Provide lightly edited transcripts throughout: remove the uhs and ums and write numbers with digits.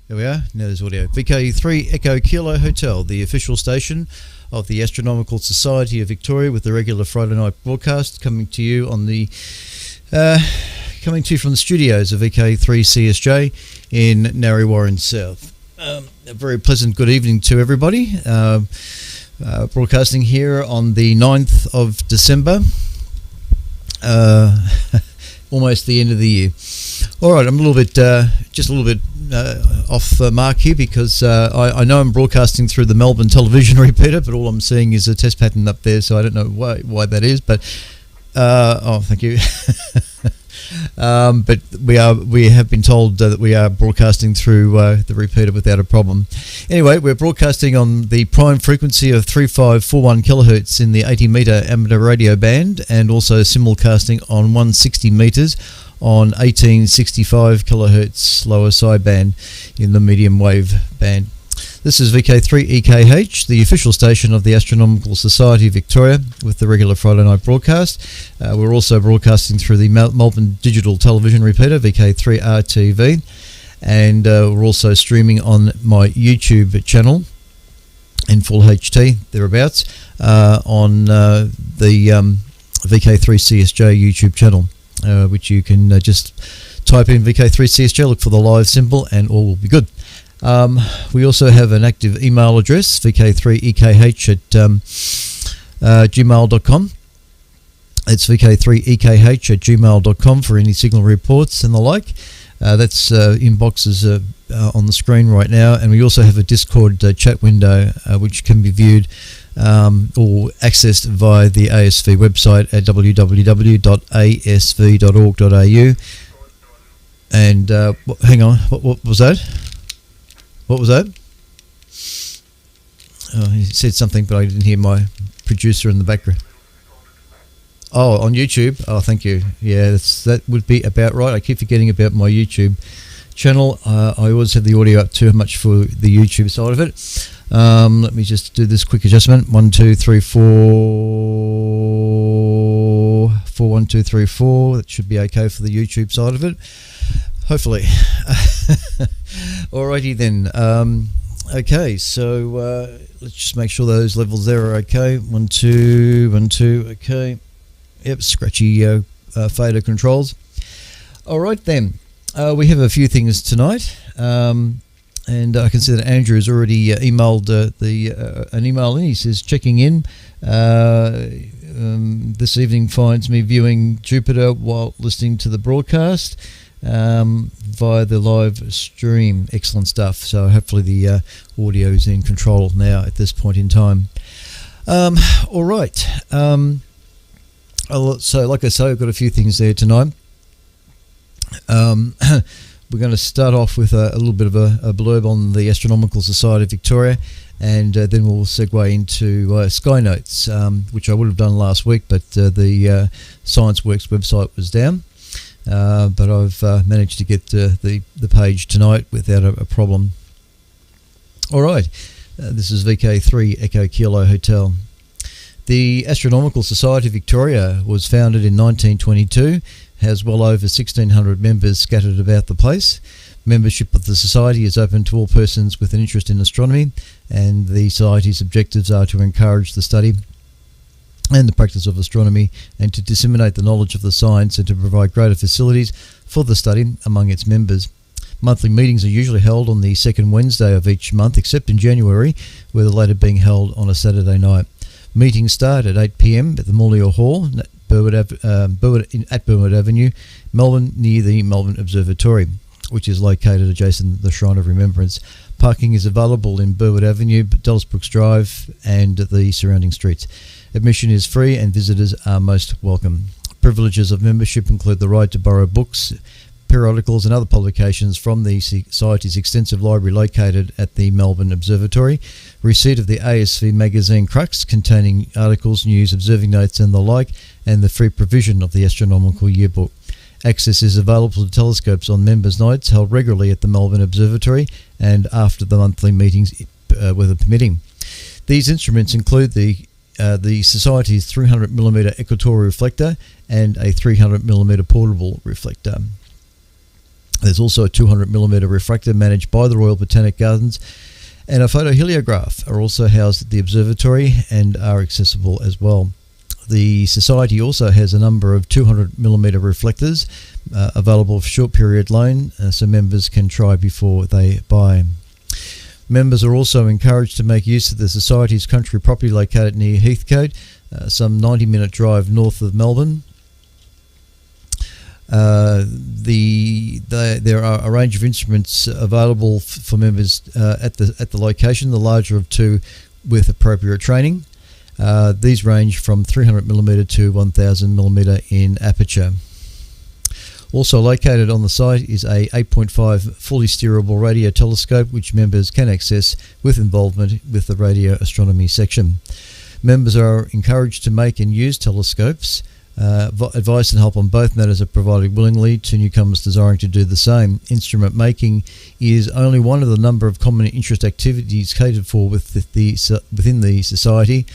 There we are. Now there's audio. VK3 Echo Kilo Hotel, the official station of the Astronomical Society of Victoria, with the regular Friday night broadcast coming to you from the studios of VK3 CSJ in Narre Warren South. A very pleasant good evening to everybody. Broadcasting here on the 9th of December. Almost the end of the year. All right, I'm a little bit, off mark here because I know I'm broadcasting through the Melbourne television repeater, but all I'm seeing is a test pattern up there, so I don't know why that is. But thank you. But we have been told that we are broadcasting through the repeater without a problem. Anyway, we're broadcasting on the prime frequency of 3541 kilohertz in the 80 meter amateur radio band, and also simulcasting on 160 meters on 1865 kilohertz lower sideband in the medium wave band. This is VK3 EKH, the official station of the Astronomical Society of Victoria, with the regular Friday night broadcast. We're also broadcasting through the Melbourne digital television repeater, VK3 RTV, and we're also streaming on my YouTube channel in full HT, thereabouts, on the VK3 CSJ YouTube channel, which you can just type in VK3 CSJ, look for the live symbol, and all will be good. We also have an active email address, vk3ekh at gmail.com. It's vk3ekh at gmail.com for any signal reports and the like. That's inboxes on the screen right now. And we also have a Discord chat window which can be viewed or accessed via the ASV website at www.asv.org.au. And hang on, what was that? What was that? Oh, he said something, but I didn't hear my producer in the background. Oh, on YouTube? Oh, thank you. Yeah, that would be about right. I keep forgetting about my YouTube channel. I always have the audio up too much for the YouTube side of it. Let me just do this quick adjustment. 1, 2, 3, 4. 4, 1, 2, 3, 4. That should be okay for the YouTube side of it. Hopefully. Alrighty then. Okay, so let's just make sure those levels there are okay. 1, 2, 1, 2. Okay. Yep, scratchy fader controls. Alright then. We have a few things tonight. And I can see that Andrew has already emailed an email in. He says, checking in. This evening finds me viewing Jupiter while listening to the broadcast via the live stream. Excellent stuff. So hopefully the audio is in control now at this point in time. All right. So like I say, I've got a few things there tonight. We're going to start off with a little bit of a blurb on the Astronomical Society of Victoria, and then we'll segue into Sky Notes, which I would have done last week, but the ScienceWorks website was down. But I've managed to get the page tonight without a problem. All right, this is VK3 Echo Kilo Hotel. The Astronomical Society of Victoria was founded in 1922, has well over 1,600 members scattered about the place. Membership of the Society is open to all persons with an interest in astronomy, and the Society's objectives are to encourage the study and the practice of astronomy, and to disseminate the knowledge of the science, and to provide greater facilities for the study among its members. Monthly meetings are usually held on the second Wednesday of each month, except in January, with the latter being held on a Saturday night. Meetings start at 8 p.m. at the Maulia Hall at Burwood Avenue, Melbourne, near the Melbourne Observatory, which is located adjacent to the Shrine of Remembrance. Parking is available in Burwood Avenue, Dallas Brooks Drive, and the surrounding streets. Admission is free and visitors are most welcome. Privileges of membership include the right to borrow books, periodicals and other publications from the Society's extensive library located at the Melbourne Observatory, receipt of the ASV magazine Crux containing articles, news, observing notes and the like, and the free provision of the Astronomical Yearbook. Access is available to telescopes on members' nights held regularly at the Melbourne Observatory and after the monthly meetings, weather permitting. These instruments include the Society's 300mm equatorial reflector and a 300mm portable reflector. There's also a 200mm refractor managed by the Royal Botanic Gardens, and a photoheliograph are also housed at the observatory and are accessible as well. The Society also has a number of 200mm reflectors available for short period loan, so members can try before they buy. Members are also encouraged to make use of the Society's country property located near Heathcote, some 90-minute drive north of Melbourne. There are a range of instruments available for members at the location, the larger of two with appropriate training. These range from 300mm to 1000mm in aperture. Also located on the site is a 8.5 fully steerable radio telescope which members can access with involvement with the radio astronomy section. Members are encouraged to make and use telescopes. Advice and help on both matters are provided willingly to newcomers desiring to do the same. Instrument making is only one of the number of common interest activities catered for within the Society.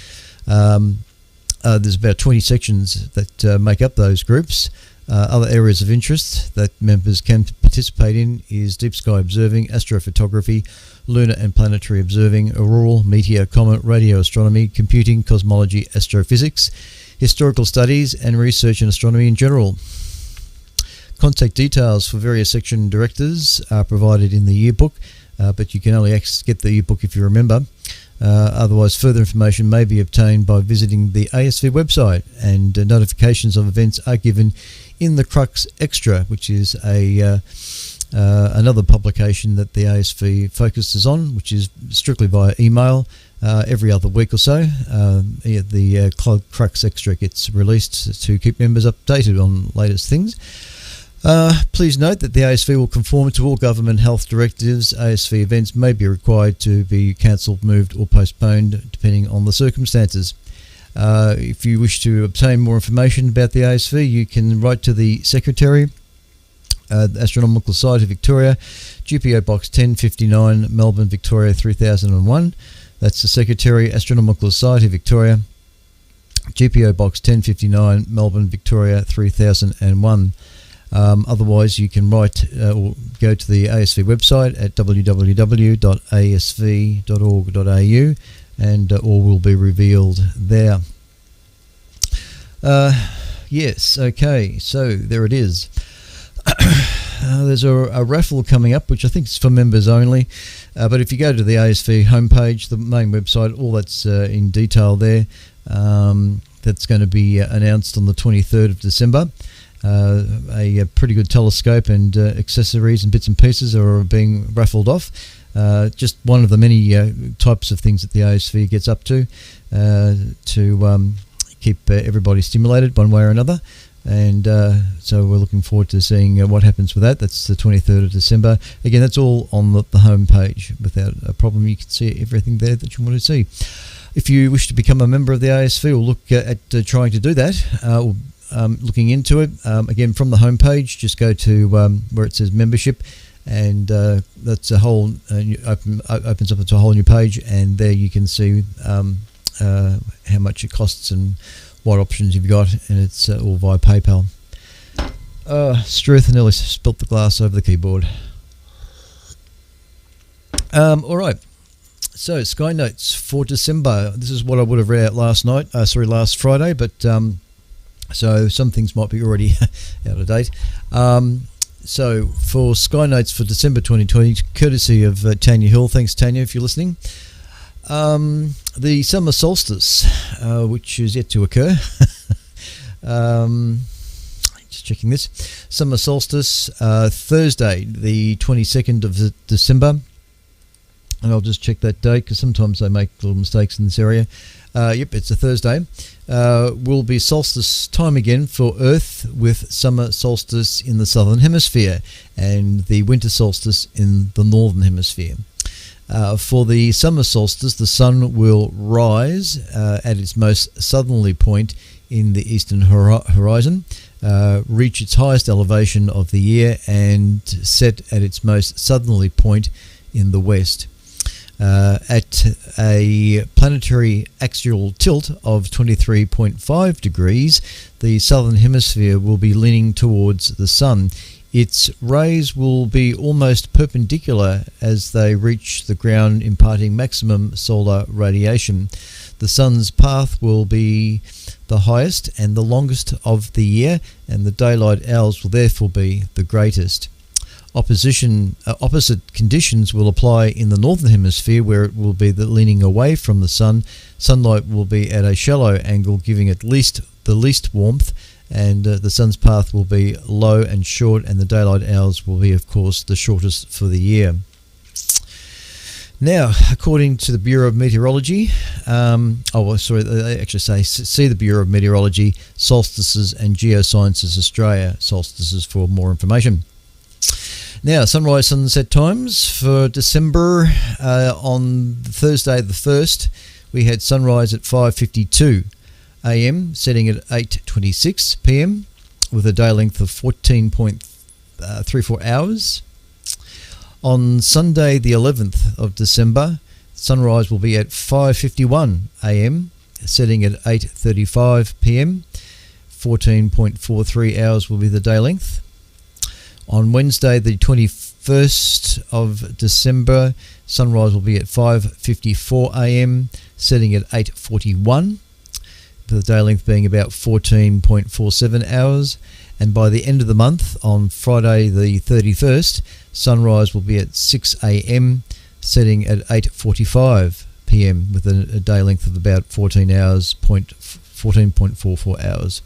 There's about 20 sections that make up those groups. Other areas of interest that members can participate in is deep sky observing, astrophotography, lunar and planetary observing, auroral, meteor, comet, radio astronomy, computing, cosmology, astrophysics, historical studies, and research in astronomy in general. Contact details for various section directors are provided in the yearbook, but you can only get the yearbook if you're a member. Otherwise, further information may be obtained by visiting the ASV website, and notifications of events are given in the Crux Extra, which is another publication that the ASV focuses on, which is strictly via email every other week or so. The Crux Extra gets released to keep members updated on latest things. Please note that the ASV will conform to all government health directives. ASV events may be required to be cancelled, moved or postponed depending on the circumstances. If you wish to obtain more information about the ASV, you can write to the Secretary, the Astronomical Society of Victoria, GPO Box 1059, Melbourne, Victoria 3001. That's the Secretary, Astronomical Society of Victoria, GPO Box 1059, Melbourne, Victoria 3001. Otherwise, you can write or go to the ASV website at www.asv.org.au, and all will be revealed there. Yes, okay, so there it is. There's a raffle coming up, which I think is for members only, but if you go to the ASV homepage, the main website, all that's in detail there. That's going to be announced on the 23rd of December. A pretty good telescope and accessories and bits and pieces are being raffled off. Just one of the many types of things that the ASV gets up to keep everybody stimulated one way or another. And so we're looking forward to seeing what happens with that. That's the 23rd of December. Again, that's all on the home page without a problem. You can see everything there that you want to see. If you wish to become a member of the ASV or look at trying to do that, or looking into it, again from the home page, just go to where it says membership, and that's a whole opens up into a whole new page, and there you can see how much it costs and what options you've got, and it's all via PayPal. Struth, nearly spilt the glass over the keyboard. All right. So, Sky Notes for December. This is what I would have read out last Friday, but so some things might be already out of date. So, for Sky Notes for December 2020, courtesy of Tanya Hill. Thanks, Tanya, if you're listening. The summer solstice, which is yet to occur. Just checking this. Summer solstice, Thursday, the 22nd of December. And I'll just check that date because sometimes I make little mistakes in this area. Yep, it's a Thursday. Will be solstice time again for Earth, with summer solstice in the southern hemisphere and the winter solstice in the northern hemisphere. For the summer solstice, the sun will rise at its most southerly point in the eastern horizon, reach its highest elevation of the year, and set at its most southerly point in the west. At a planetary axial tilt of 23.5 degrees, the southern hemisphere will be leaning towards the sun Its rays will be almost perpendicular as they reach the ground, imparting maximum solar radiation. The sun's path will be the highest and the longest of the year, and the daylight hours will therefore be the greatest. Opposite conditions will apply in the northern hemisphere, where it will be leaning away from the sun. Sunlight will be at a shallow angle, giving it the least warmth, and the sun's path will be low and short, and the daylight hours will be, of course, the shortest for the year. Now, according to the Bureau of Meteorology, they actually see the Bureau of Meteorology, Solstices and Geosciences Australia, Solstices for more information. Now, sunrise sunset times for December. On Thursday the 1st, we had sunrise at 5:52 a.m, setting at 8:26 p.m, with a day length of 14.34 hours. On Sunday the 11th of December, sunrise will be at 5:51 a.m, setting at 8:35 p.m. 14.43 hours will be the day length. On Wednesday the 21st of December, sunrise will be at 5:54 a.m, setting at 8:41, the day length being about 14.47 hours. And by the end of the month, on Friday the 31st, sunrise will be at 6 a.m, setting at 8:45 p.m, with a day length of about 14.44 hours.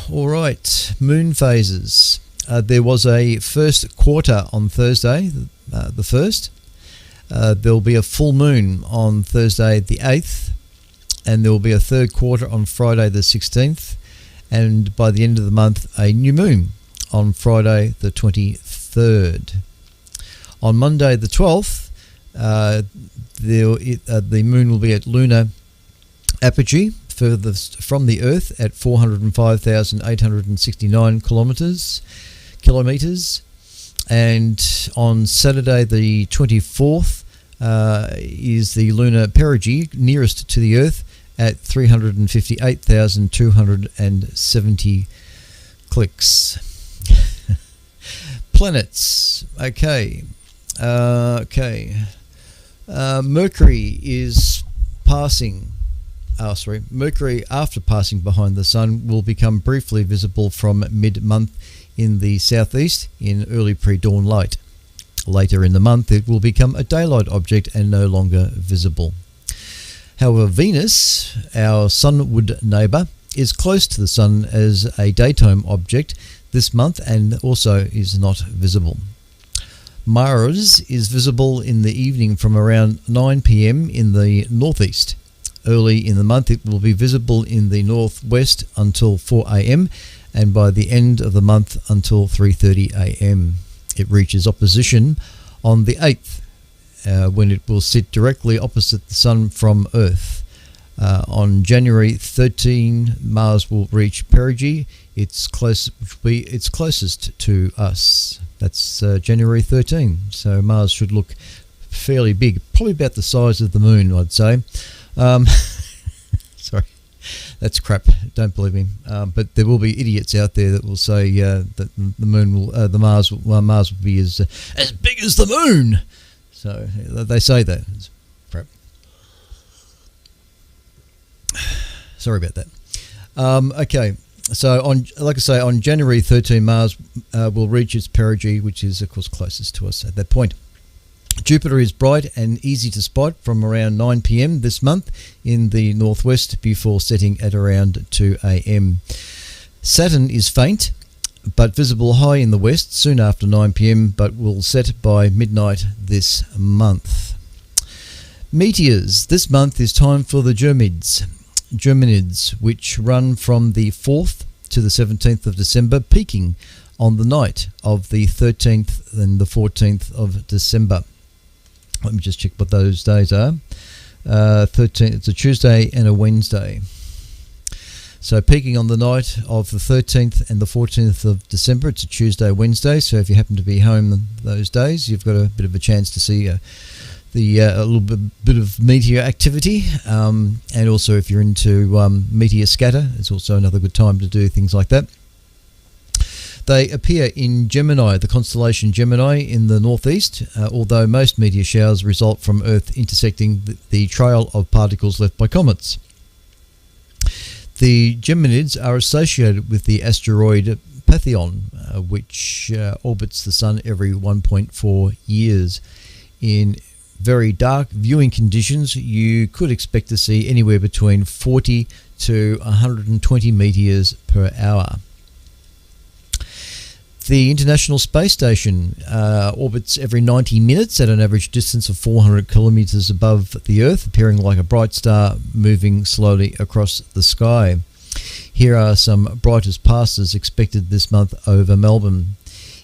All right, moon phases. There was a first quarter on Thursday, the 1st. There will be a full moon on Thursday the 8th, and there will be a third quarter on Friday the 16th, and by the end of the month, a new moon on Friday the 23rd. On Monday the 12th, the moon will be at lunar apogee, furthest from the Earth at 405,869 kilometres, and on Saturday the 24th is the lunar perigee, nearest to the Earth at 358,270 clicks. Planets. Okay. Mercury is passing. Mercury, after passing behind the Sun, will become briefly visible from mid-month in the southeast in early pre-dawn light. Later in the month, it will become a daylight object and no longer visible. However, Venus, our sunward neighbour, is close to the Sun as a daytime object this month and also is not visible. Mars is visible in the evening from around 9 p.m. in the northeast. Early in the month, it will be visible in the northwest until 4 a.m. and by the end of the month until 3:30 a.m. It reaches opposition on the 8th, when it will sit directly opposite the Sun from Earth. On January 13, Mars will reach perigee. It's closest to us. That's January 13. So Mars should look fairly big, probably about the size of the Moon, I'd say. Sorry, that's crap. Don't believe me. But there will be idiots out there that will say that Mars will be as big as the Moon. So they say that. It's crap. Sorry about that. Okay. So on January 13, Mars will reach its perigee, which is of course closest to us at that point. Jupiter is bright and easy to spot from around 9 p.m. this month in the northwest before setting at around 2 a.m. Saturn is faint but visible high in the west soon after 9 p.m. but will set by midnight this month. Meteors. This month is time for the Germanids, which run from the 4th to the 17th of December, peaking on the night of the 13th and the 14th of December. Let me just check what those days are. 13th, it's a Tuesday and a Wednesday. So peaking on the night of the 13th and the 14th of December, it's a Tuesday, Wednesday. So if you happen to be home those days, you've got a bit of a chance to see a little bit of meteor activity. And also if you're into meteor scatter, it's also another good time to do things like that. They appear in Gemini, the constellation Gemini in the northeast, although most meteor showers result from Earth intersecting the trail of particles left by comets. The Geminids are associated with the asteroid Pantheon, which orbits the Sun every 1.4 years. In very dark viewing conditions, you could expect to see anywhere between 40 to 120 meteors per hour. The International Space Station orbits every 90 minutes at an average distance of 400 kilometres above the Earth, appearing like a bright star moving slowly across the sky. Here are some brightest passes expected this month over Melbourne.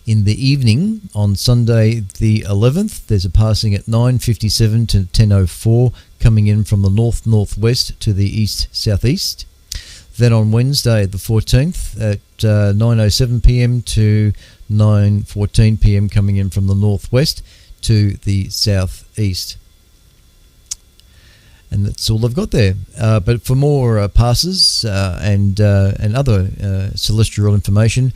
In the evening, on Sunday the 11th, there's a passing at 9:57 to 10:04, coming in from the north-northwest to the east-southeast. Then on Wednesday the 14th at 9:07 p.m. to 9:14 p.m. coming in from the northwest to the southeast. And that's all I've got there. But for more passes and other celestial information,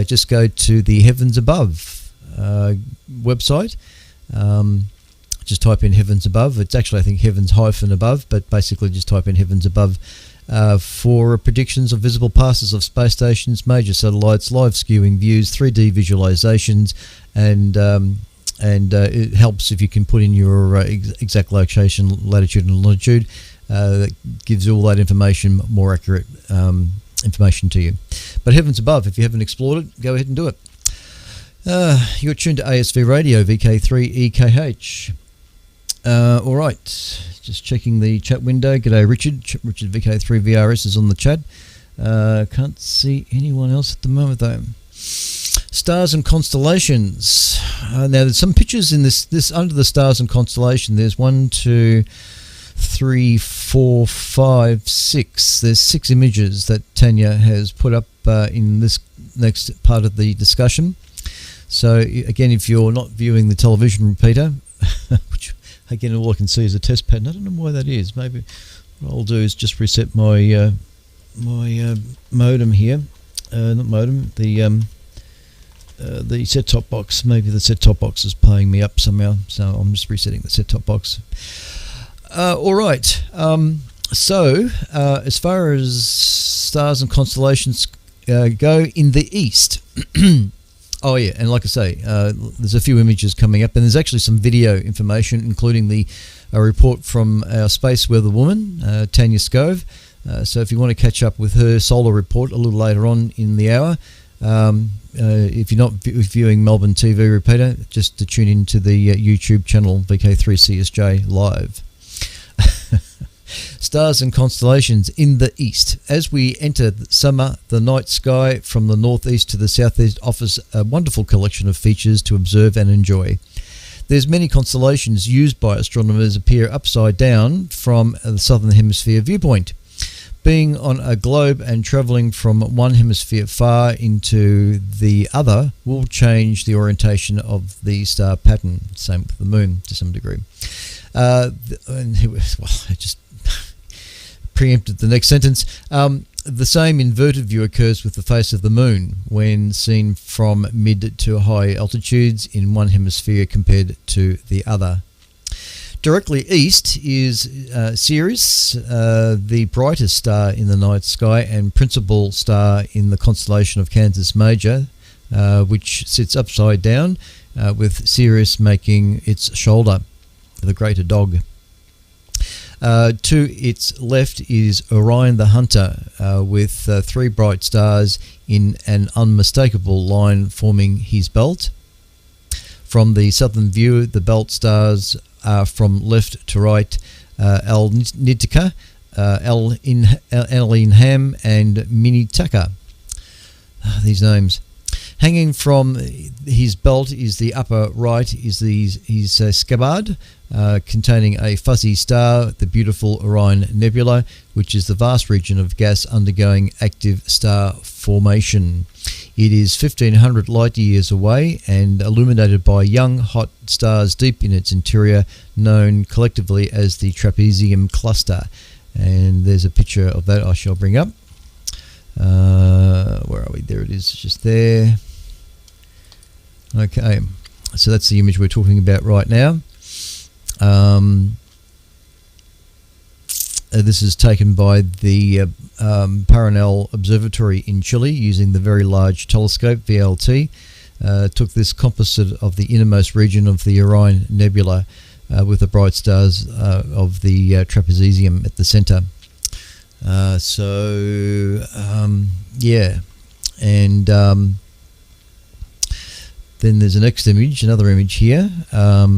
just go to the Heavens Above website. Just type in Heavens Above. It's actually, I think, Heavens-Above, but basically just type in Heavens Above for predictions of visible passes of space stations, major satellites, live skewing views, 3D visualizations, and it helps if you can put in your exact location, latitude and longitude. That gives all that information, more accurate information to you. But Heavens Above, if you haven't explored it, go ahead and do it. You're tuned to ASV Radio, VK3EKH. All right, just checking the chat window. G'day, Richard. Richard VK3VRS is on the chat. Can't see anyone else at the moment, though. Stars and constellations. Now, there's some pictures in this under the stars and constellation. There's 1, 2, 3, 4, 5, 6. There's 6 images that Tanya has put up in this next part of the discussion. So, again, if you're not viewing the television repeater, which, again, all I can see is a test pattern. I don't know why that is. Maybe what I'll do is just reset my modem here. Not modem, the set-top box. Maybe the set-top box is playing me up somehow, so I'm just resetting the set-top box. All right. So, as far as stars and constellations go in the east, oh yeah, and like I say, there's a few images coming up, and there's actually some video information, including a report from our space weather woman, Tanya Scove. So if you want to catch up with her solar report a little later on in the hour, if you're not viewing Melbourne TV repeater, just to tune into the YouTube channel VK3CSJ Live. Stars and constellations in the east. As we enter summer, the night sky from the northeast to the southeast offers a wonderful collection of features to observe and enjoy. There's many constellations used by astronomers appear upside down from the southern hemisphere viewpoint. Being on a globe and travelling from one hemisphere far into the other will change the orientation of the star pattern. Same with the moon to some degree. I just preempted the next sentence. The same inverted view occurs with the face of the moon when seen from mid to high altitudes in one hemisphere compared to the other. Directly east is Sirius, the brightest star in the night sky and principal star in the constellation of Canis Major, which sits upside down, with Sirius making its shoulder, the greater dog. To its left is Orion the Hunter, with 3 bright stars in an unmistakable line forming his belt. From the southern view, the belt stars are from left to right: El Nitika, El Inham, and Minitaka. These names. Hanging from his belt is the upper right is his scabbard, containing a fuzzy star, the beautiful Orion Nebula, which is the vast region of gas undergoing active star formation. It is 1,500 light years away and illuminated by young hot stars deep in its interior, known collectively as the Trapezium Cluster. And there's a picture of that I shall bring up. Where are we? There it is, just there. Okay, so that's the image we're talking about right now. This is taken by the Paranal Observatory in Chile using the Very Large Telescope, VLT. Took this composite of the innermost region of the Orion Nebula with the bright stars of the trapezium at the center. Yeah, and then there's the next image, another image here. Let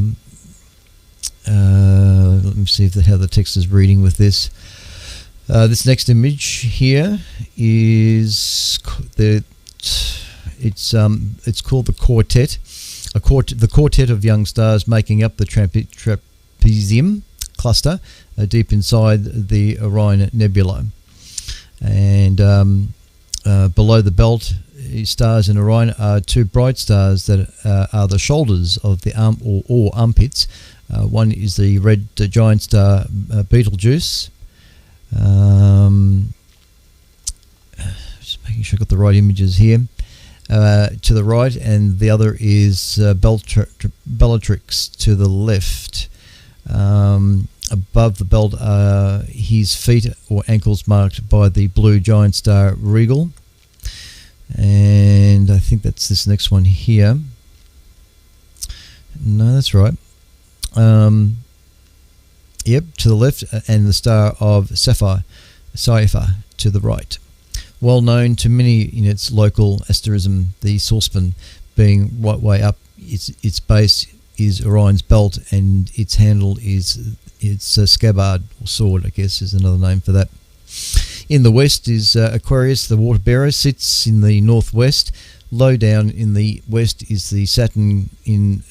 me see how the text is reading with this. This next image here is it's called the Quartet. The quartet of young stars making up the trapezium cluster deep inside the Orion Nebula. And below the belt stars in Orion are two bright stars that are the shoulders of the arm or armpits. One is the red giant star Betelgeuse. Just making sure I got the right images here. To the right, and the other is Bellatrix to the left. Above the belt are his feet or ankles marked by the blue giant star Regal. And I think that's this next one here. No, that's right. Yep, to the left, and the star of Cipher to the right. Well known to many in its local asterism, the saucepan being right way up. Its base is Orion's belt, and its handle is its scabbard or sword, I guess is another name for that. In the west is Aquarius, the water bearer, sits in the northwest. Low down in the west is the Saturn in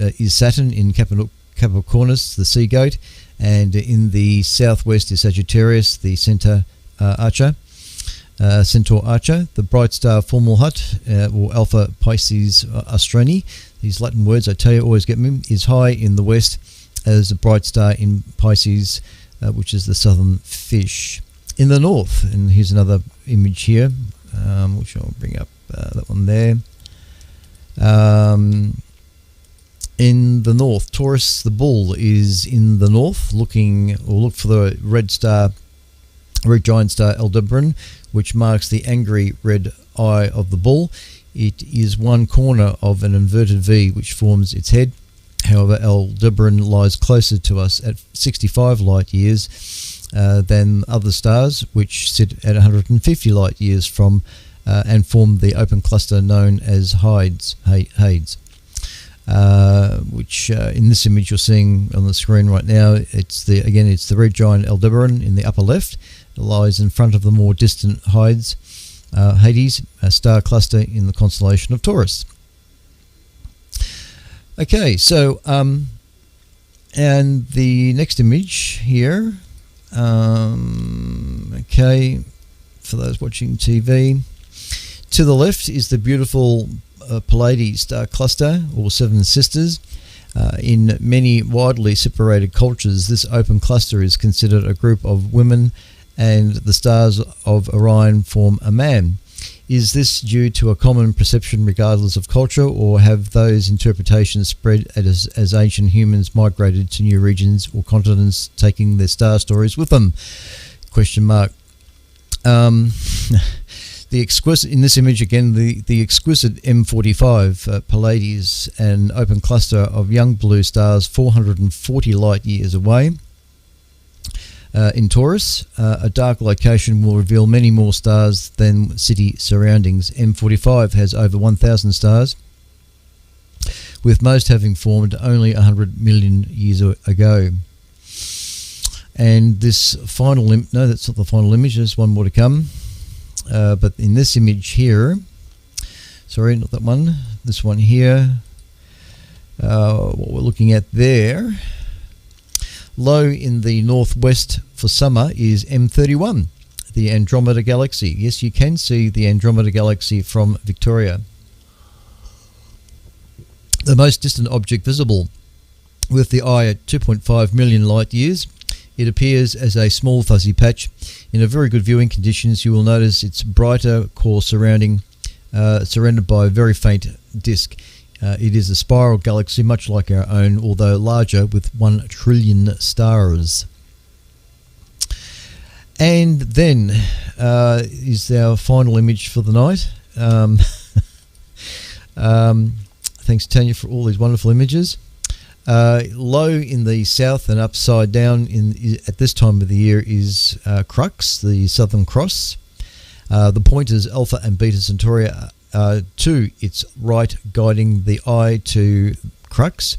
Capricornus, the sea goat, and in the southwest is Sagittarius, the Centaur Archer. The bright star Fomalhaut, or Alpha Piscis Austrani, these Latin words I tell you always get me, is high in the west as a bright star in Pisces, which is the southern fish. In the north, and here's another image here, which I'll bring up, that one there. In the north, Taurus the bull is in the north, look for the red giant star Aldebaran, which marks the angry red eye of the bull. It is one corner of an inverted V which forms its head. However, Aldebaran lies closer to us at 65 light years than other stars, which sit at 150 light years from and form the open cluster known as Hades. Which in this image you're seeing on the screen right now, it's the red giant Aldebaran in the upper left. It lies in front of the more distant Hades, a star cluster in the constellation of Taurus. Okay, so and the next image here, okay, for those watching TV, to the left is the beautiful Pleiades star cluster, or Seven Sisters. In many widely separated cultures, this open cluster is considered a group of women, and the stars of Orion form a man. Is this due to a common perception regardless of culture, or have those interpretations spread as ancient humans migrated to new regions or continents, taking their star stories with them? The exquisite, in this image again, the exquisite M45 Pleiades, an open cluster of young blue stars 440 light years away. In Taurus, a dark location will reveal many more stars than city surroundings. M45 has over 1,000 stars, with most having formed only 100 million years ago. And this final no, that's not the final image, there's one more to come. But in this image here, sorry, not that one, this one here, what we're looking at there, low in the northwest for summer is M31, the Andromeda Galaxy. Yes, you can see the Andromeda Galaxy from Victoria. The most distant object visible with the eye at 2.5 million light years It appears as a small fuzzy patch. In a very good viewing conditions, you will notice its brighter core surrounded by a very faint disk. It is a spiral galaxy much like our own, although larger, with 1 trillion stars. And then is our final image for the night. Thanks, Tanya, for all these wonderful images. Low in the south and upside down at this time of the year is Crux, the Southern Cross. The pointers Alpha and Beta Centauri to its right, guiding the eye to Crux.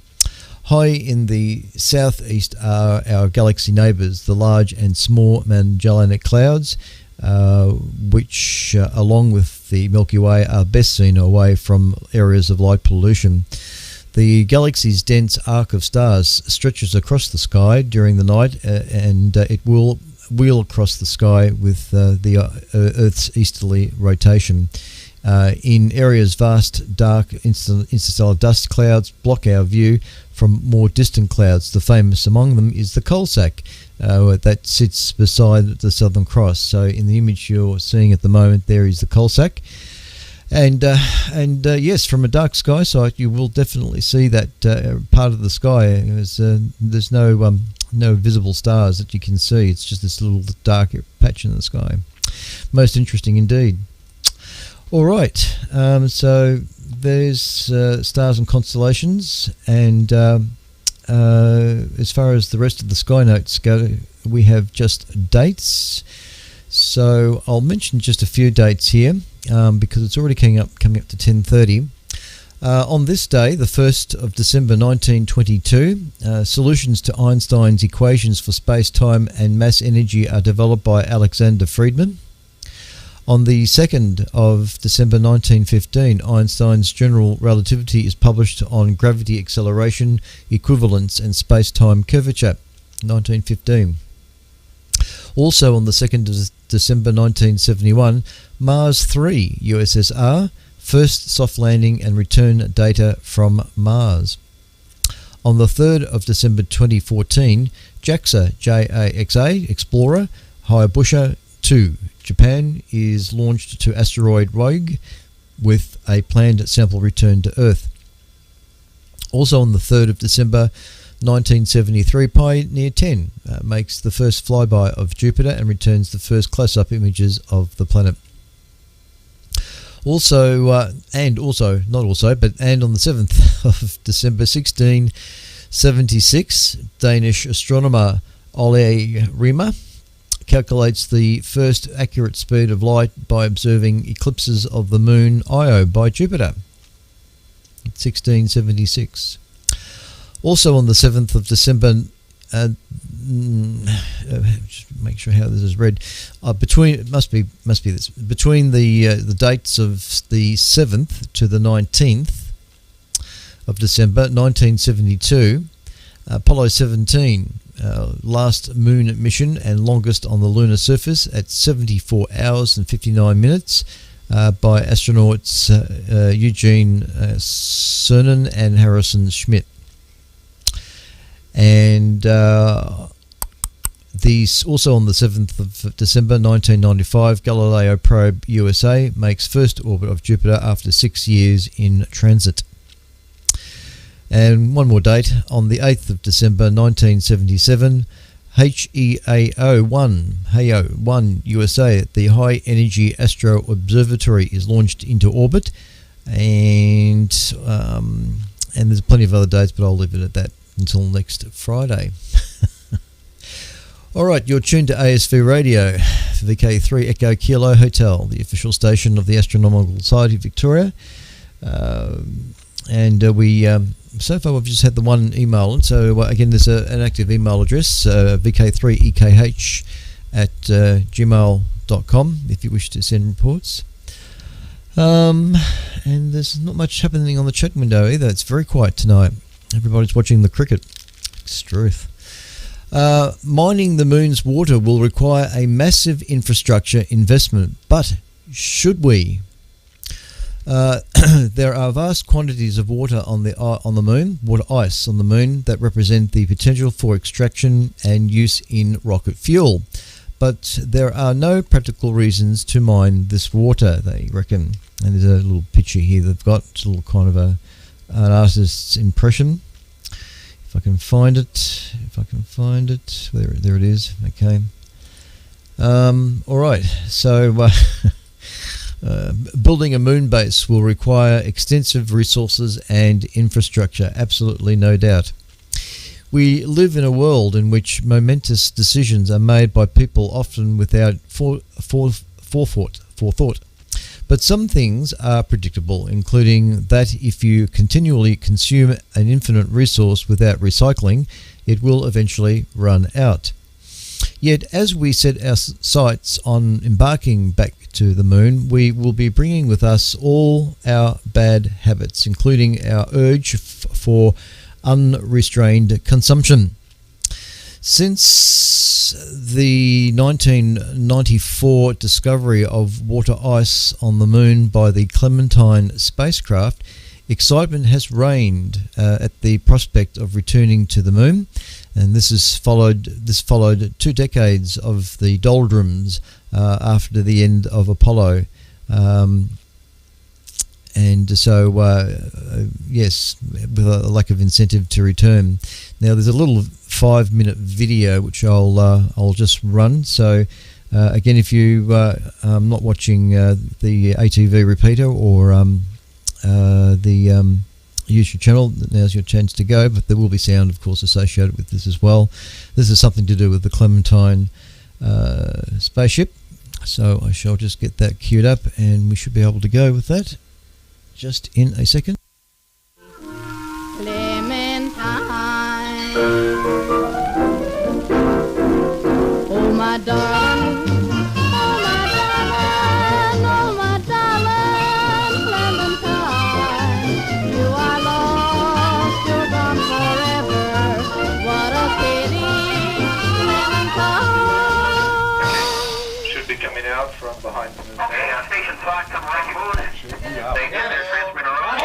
High in the southeast are our galaxy neighbours, the large and small Magellanic Clouds, which, along with the Milky Way, are best seen away from areas of light pollution. The galaxy's dense arc of stars stretches across the sky during the night, and it will wheel across the sky with the Earth's easterly rotation. In areas, vast, dark interstellar dust clouds block our view from more distant clouds. The famous among them is the coal sack that sits beside the Southern Cross. So in the image you're seeing at the moment, there is the coal sack. And yes, from a dark sky sight, you will definitely see that part of the sky. There's no visible stars that you can see. It's just this little dark patch in the sky. Most interesting indeed. All right, so there's stars and constellations, and as far as the rest of the sky notes go, we have just dates. So I'll mention just a few dates here because it's already coming up to 10:30. On this day, the 1st of December 1922, solutions to Einstein's equations for space-time and mass energy are developed by Alexander Friedmann. On the 2nd of December 1915, Einstein's general relativity is published on gravity acceleration, equivalence and space-time curvature, 1915. Also on the 2nd of December 1971, Mars 3 USSR, first soft landing and return data from Mars. On the 3rd of December 2014, JAXA Explorer Hayabusa 2 Japan is launched to asteroid Ryugu with a planned sample return to Earth. Also on the 3rd of December 1973, Pioneer 10 makes the first flyby of Jupiter and returns the first close-up images of the planet. And on the 7th of December 1676, Danish astronomer Ole Riemer calculates the first accurate speed of light by observing eclipses of the moon Io by Jupiter. 1676. Also on the 7th of December, just make sure how this is read. Between the dates of the 7th to the 19th of December 1972, Apollo 17. Last moon mission and longest on the lunar surface at 74 hours and 59 minutes by astronauts Eugene Cernan and Harrison Schmitt. And these also on the 7th of December 1995, Galileo probe USA makes first orbit of Jupiter after 6 years in transit. And one more date, on the 8th of December 1977, HEAO-1 USA, the High Energy Astro Observatory, is launched into orbit, and there's plenty of other dates, but I'll leave it at that until next Friday. All right, you're tuned to ASV Radio, VK3 Echo Kilo Hotel, the official station of the Astronomical Society of Victoria. So far we've just had the one email, and so again there's an active email address, vk3ekh@gmail.com if you wish to send reports. And there's not much happening on the chat window either. It's very quiet tonight. Everybody's watching the cricket. It's truth. Mining the moon's water will require a massive infrastructure investment, but should we? There are vast quantities of water on the moon, water ice on the moon, that represent the potential for extraction and use in rocket fuel. But there are no practical reasons to mine this water, they reckon. And there's a little picture here they've got. It's a little kind of an artist's impression. If I can find it. There it is. Okay. All right. So building a moon base will require extensive resources and infrastructure. Absolutely, no doubt. We live in a world in which momentous decisions are made by people often without forethought. But some things are predictable, including that if you continually consume an infinite resource without recycling, it will eventually run out. Yet, as we set our sights on embarking back to the moon, we will be bringing with us all our bad habits, including our urge for unrestrained consumption. Since the 1994 discovery of water ice on the moon by the Clementine spacecraft, excitement has reigned at the prospect of returning to the moon, and this followed 2 decades of the doldrums after the end of Apollo. And so, yes, with a lack of incentive to return. Now, there's a little 5-minute video which I'll just run. So, again, if you are not watching the ATV repeater or the YouTube channel, now's your chance to go. But there will be sound, of course, associated with this as well. This is something to do with the Clementine spaceship. So I shall just get that queued up, and we should be able to go with that just in a second. Clementine, oh my darling, oh my darling, oh my darling, Clementine, you are lost, you're gone forever, what a pity, Clementine. Should be coming out from behind the moon. Okay, station 5, come right aboard. They get their transmitter on.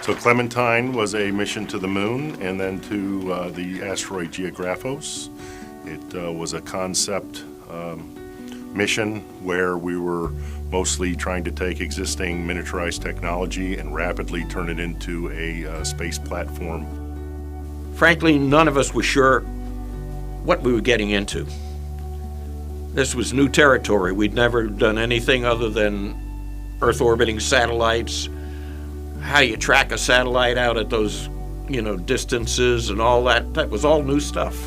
So Clementine was a mission to the moon and then to the asteroid Geographos. It was a concept mission where we were mostly trying to take existing miniaturized technology and rapidly turn it into a space platform. Frankly, none of us were sure what we were getting into. This was new territory. We'd never done anything other than Earth orbiting satellites, how you track a satellite out at those, distances and all that. That was all new stuff.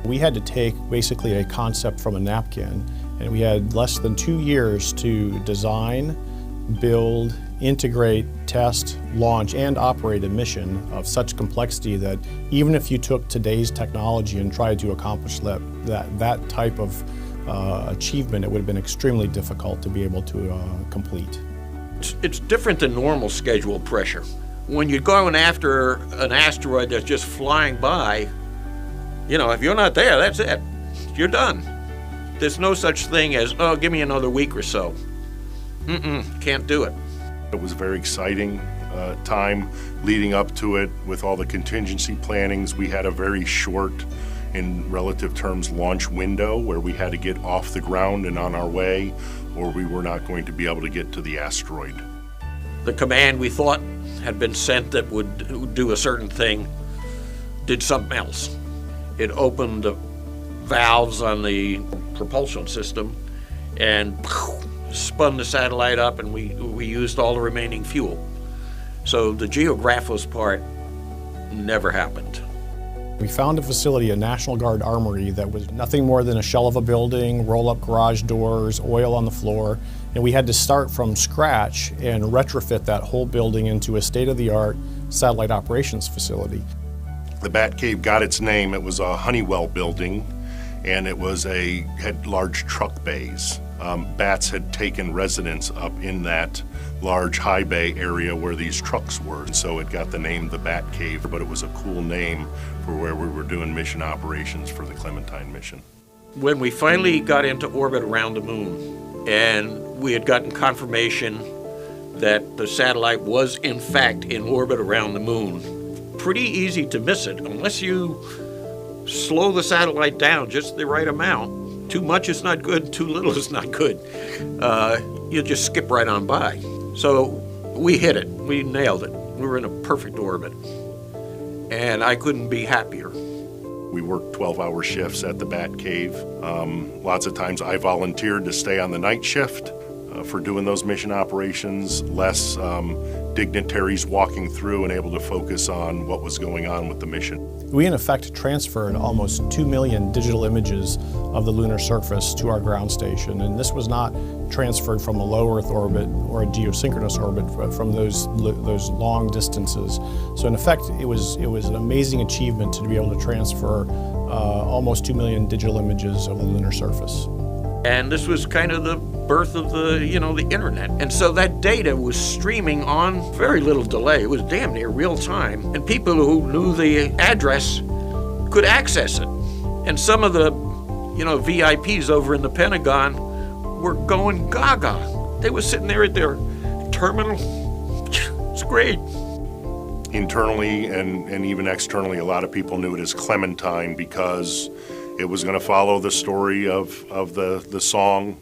We had to take basically a concept from a napkin, and we had less than 2 years to design, build, integrate, test, launch, and operate a mission of such complexity that even if you took today's technology and tried to accomplish that type of achievement, it would have been extremely difficult to be able to complete. It's different than normal schedule pressure. When you're going after an asteroid that's just flying by, if you're not there, that's it. You're done. There's no such thing as, oh, give me another week or so. Can't do it. It was a very exciting time leading up to it with all the contingency plannings. We had a very short, in relative terms, launch window where we had to get off the ground and on our way, or we were not going to be able to get to the asteroid. The command we thought had been sent that would do a certain thing did something else. It opened the valves on the propulsion system and spun the satellite up, and we used all the remaining fuel. So the Geographos part never happened. We found a facility, a National Guard armory, that was nothing more than a shell of a building, roll-up garage doors, oil on the floor, and we had to start from scratch and retrofit that whole building into a state-of-the-art satellite operations facility. The Bat Cave got its name. It was a Honeywell building, and it had large truck bays. Bats had taken residence up in that large high bay area where these trucks were, and so it got the name the Bat Cave, but it was a cool name for where we were doing mission operations for the Clementine mission. When we finally got into orbit around the moon, and we had gotten confirmation that the satellite was in fact in orbit around the moon, pretty easy to miss it unless you slow the satellite down just the right amount. Too much is not good, too little is not good. You'll just skip right on by. So we hit it, we nailed it. We were in a perfect orbit, and I couldn't be happier. We worked 12-hour shifts at the Bat Cave. Lots of times I volunteered to stay on the night shift for doing those mission operations, less dignitaries walking through and able to focus on what was going on with the mission. We in effect transferred almost 2 million digital images of the lunar surface to our ground station, and this was not transferred from a low Earth orbit or a geosynchronous orbit, but from those long distances. So in effect, it was an amazing achievement to be able to transfer almost 2 million digital images of the lunar surface. And this was kind of the birth of the internet. And so that data was streaming on very little delay. It was damn near real time. And people who knew the address could access it. And some of the, VIPs over in the Pentagon were going gaga. They were sitting there at their terminal. It's great. Internally and even externally, a lot of people knew it as Clementine because it was going to follow the story of the song,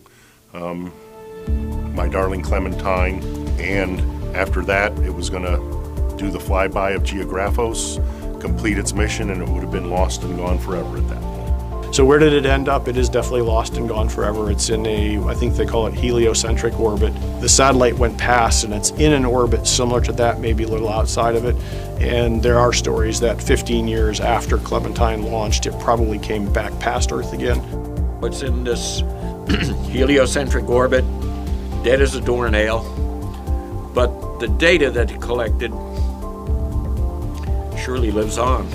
My Darling Clementine, and after that it was going to do the flyby of Geographos, complete its mission, and it would have been lost and gone forever at that point. So where did it end up? It is definitely lost and gone forever. It's in I think they call it heliocentric orbit. The satellite went past and it's in an orbit similar to that, maybe a little outside of it. And there are stories that 15 years after Clementine launched, it probably came back past Earth again. It's in this heliocentric orbit, dead as a doornail, but the data that it collected surely lives on.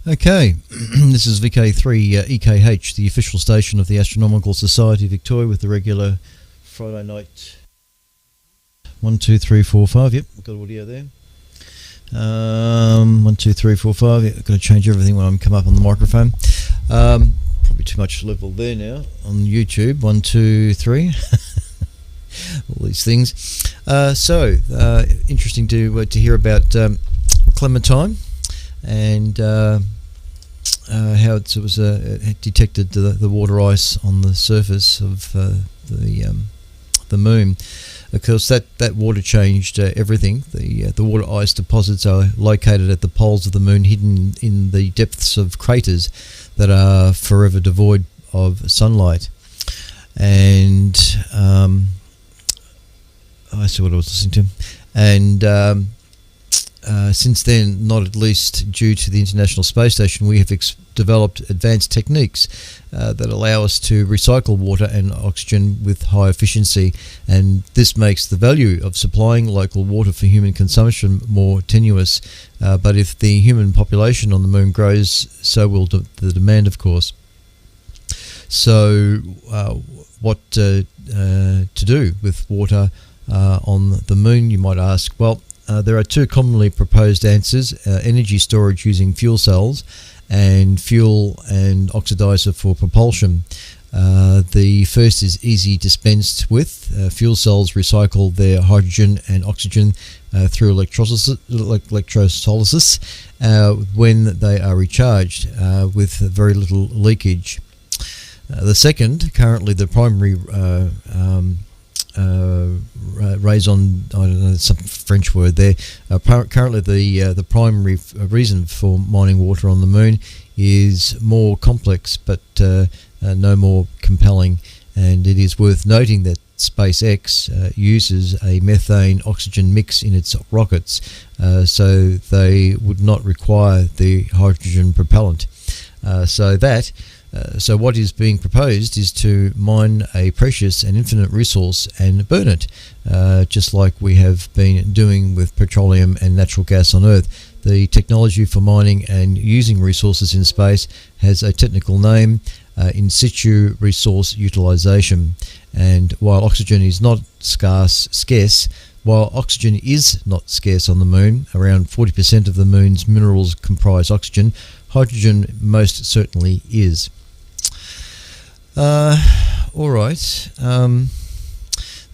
Okay, this is VK3 EKH, the official station of the Astronomical Society of Victoria, with the regular Friday night 1, 2, 3, 4, 5. Yep, we've got audio there. 1, 2, 3, 4, 5. Yep, I've got to change everything when I come up on the microphone. Probably too much level there now on YouTube. 1, 2, 3. All these things. Interesting to hear about Clementine and how it was detected the water ice on the surface of the moon. Of course, that water changed everything. The water ice deposits are located at the poles of the moon, hidden in the depths of craters that are forever devoid of sunlight. And I see what I was listening to. And since then, not at least due to the International Space Station, we have developed advanced techniques that allow us to recycle water and oxygen with high efficiency, and this makes the value of supplying local water for human consumption more tenuous. But if the human population on the moon grows, so will the demand, of course. So what to do with water on the moon, you might ask? Well, there are two commonly proposed answers: energy storage using fuel cells, and fuel and oxidizer for propulsion. The first is easy dispensed with. Fuel cells recycle their hydrogen and oxygen through electrolysis when they are recharged with very little leakage. The second, currently the primary raison, I don't know, some French word there. Currently, the primary reason for mining water on the moon is more complex, but no more compelling. And it is worth noting that SpaceX uses a methane-oxygen mix in its rockets, so they would not require the hydrogen propellant. So what is being proposed is to mine a precious and infinite resource and burn it, just like we have been doing with petroleum and natural gas on Earth. The technology for mining and using resources in space has a technical name, in situ resource utilization. And while oxygen is not scarce, while oxygen is not scarce on the moon, around 40% of the moon's minerals comprise oxygen, hydrogen most certainly is. All right.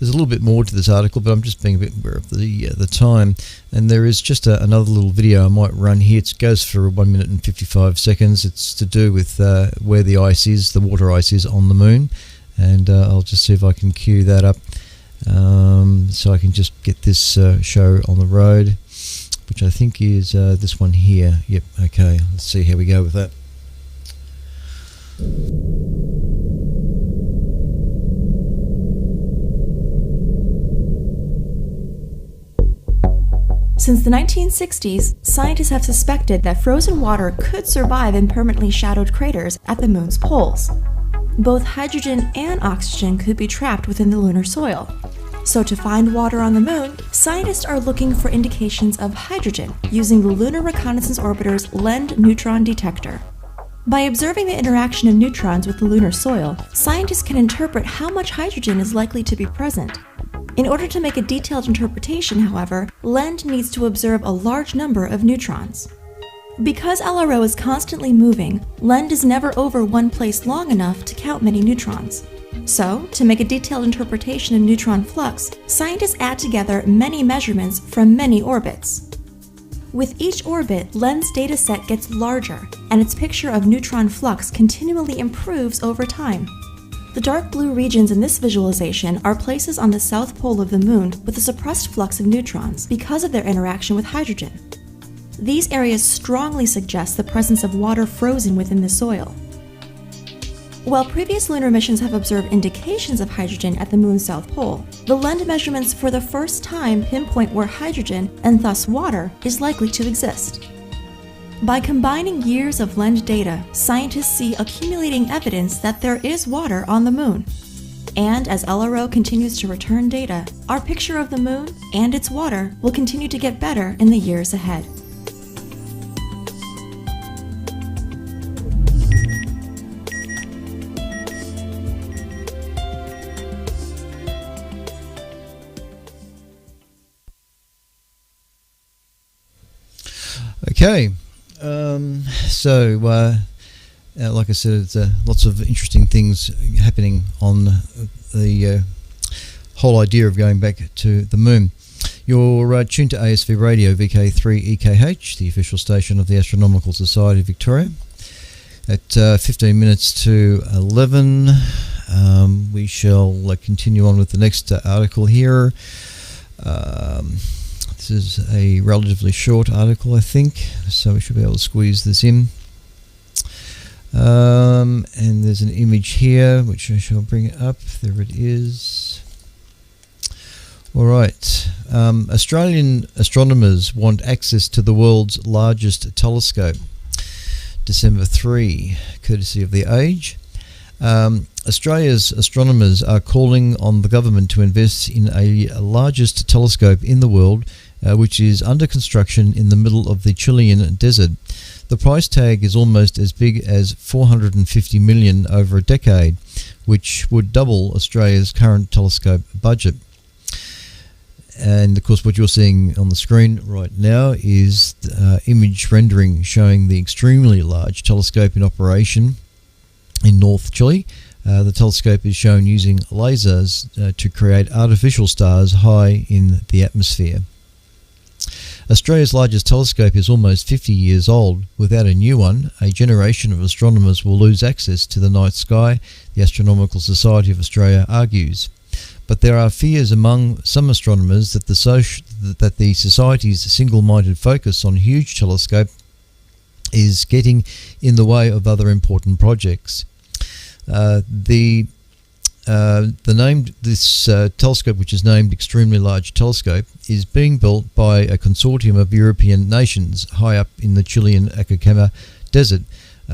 There's a little bit more to this article, but I'm just being a bit aware of the time. And there is just another little video I might run here. It goes for 1 minute and 55 seconds. It's to do with where the ice is, the water ice is on the moon. And I'll just see if I can cue that up, so I can just get this show on the road, which I think is this one here. Yep, okay, let's see how we go with that. Since the 1960s, scientists have suspected that frozen water could survive in permanently shadowed craters at the moon's poles. Both hydrogen and oxygen could be trapped within the lunar soil. So to find water on the moon, scientists are looking for indications of hydrogen using the Lunar Reconnaissance Orbiter's LEND neutron detector. By observing the interaction of neutrons with the lunar soil, scientists can interpret how much hydrogen is likely to be present. In order to make a detailed interpretation, however, LEND needs to observe a large number of neutrons. Because LRO is constantly moving, LEND is never over one place long enough to count many neutrons. So, to make a detailed interpretation of neutron flux, scientists add together many measurements from many orbits. With each orbit, LEND's dataset gets larger, and its picture of neutron flux continually improves over time. The dark blue regions in this visualization are places on the south pole of the moon with a suppressed flux of neutrons because of their interaction with hydrogen. These areas strongly suggest the presence of water frozen within the soil. While previous lunar missions have observed indications of hydrogen at the moon's south pole, the LEND measurements for the first time pinpoint where hydrogen, and thus water, is likely to exist. By combining years of LEND data, scientists see accumulating evidence that there is water on the moon. And as LRO continues to return data, our picture of the moon and its water will continue to get better in the years ahead. Okay, like I said, it's, lots of interesting things happening on the whole idea of going back to the moon. You're tuned to ASV Radio VK3EKH, the official station of the Astronomical Society of Victoria. At 15 minutes to 11, we shall continue on with the next article here. This is a relatively short article, I think, so we should be able to squeeze this in. And there's an image here, which I shall bring up. There it is. All right. Australian astronomers want access to the world's largest telescope. December 3, courtesy of The Age. Australia's astronomers are calling on the government to invest in a largest telescope in the world, which is under construction in the middle of the Chilean desert. The price tag is almost as big as $450 million over a decade, which would double Australia's current telescope budget. And of course, what you're seeing on the screen right now is image rendering showing the extremely large telescope in operation in North Chile. The telescope is shown using lasers to create artificial stars high in the atmosphere. Australia's largest telescope is almost 50 years old. Without a new one, a generation of astronomers will lose access to the night sky, the Astronomical Society of Australia argues. But there are fears among some astronomers that the Society's single-minded focus on huge telescope is getting in the way of other important projects. This telescope, which is named Extremely Large Telescope, is being built by a consortium of European nations high up in the Chilean Atacama Desert.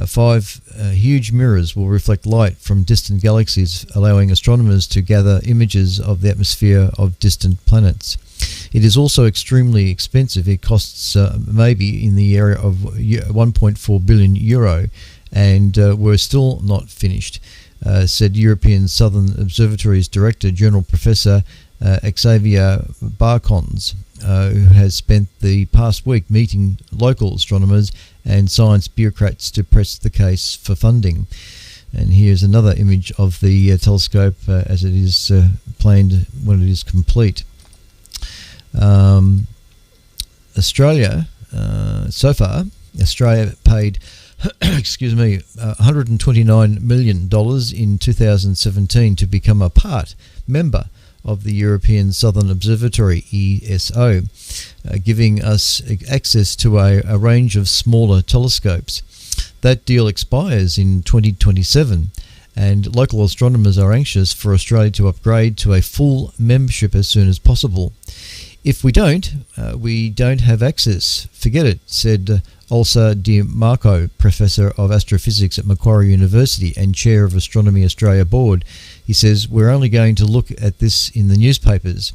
5 huge mirrors will reflect light from distant galaxies, allowing astronomers to gather images of the atmosphere of distant planets. It is also extremely expensive. It costs maybe in the area of 1.4 billion euro, and we're still not finished, said European Southern Observatory's Director General Professor Xavier Barcons, who has spent the past week meeting local astronomers and science bureaucrats to press the case for funding. And here's another image of the telescope as it is planned when it is complete. Australia, so far, Australia paid $129 million in 2017 to become a part member of the European Southern Observatory, ESO, giving us access to a range of smaller telescopes. That deal expires in 2027, and local astronomers are anxious for Australia to upgrade to a full membership as soon as possible. If we don't have access. Forget it, said Olsa Di Marco, Professor of Astrophysics at Macquarie University and Chair of Astronomy Australia Board. He says, we're only going to look at this in the newspapers.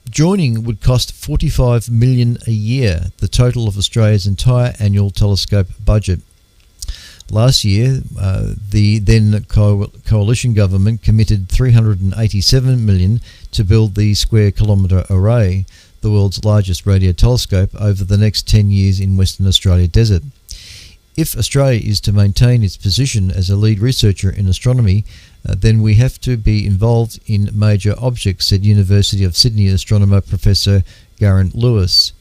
Joining would cost $45 million a year, the total of Australia's entire annual telescope budget. Last year, the then coalition government committed $387 million to build the Square Kilometre Array, the world's largest radio telescope, over the next 10 years in Western Australia desert. If Australia is to maintain its position as a lead researcher in astronomy, then we have to be involved in major objects, said University of Sydney astronomer Professor Garen Lewis.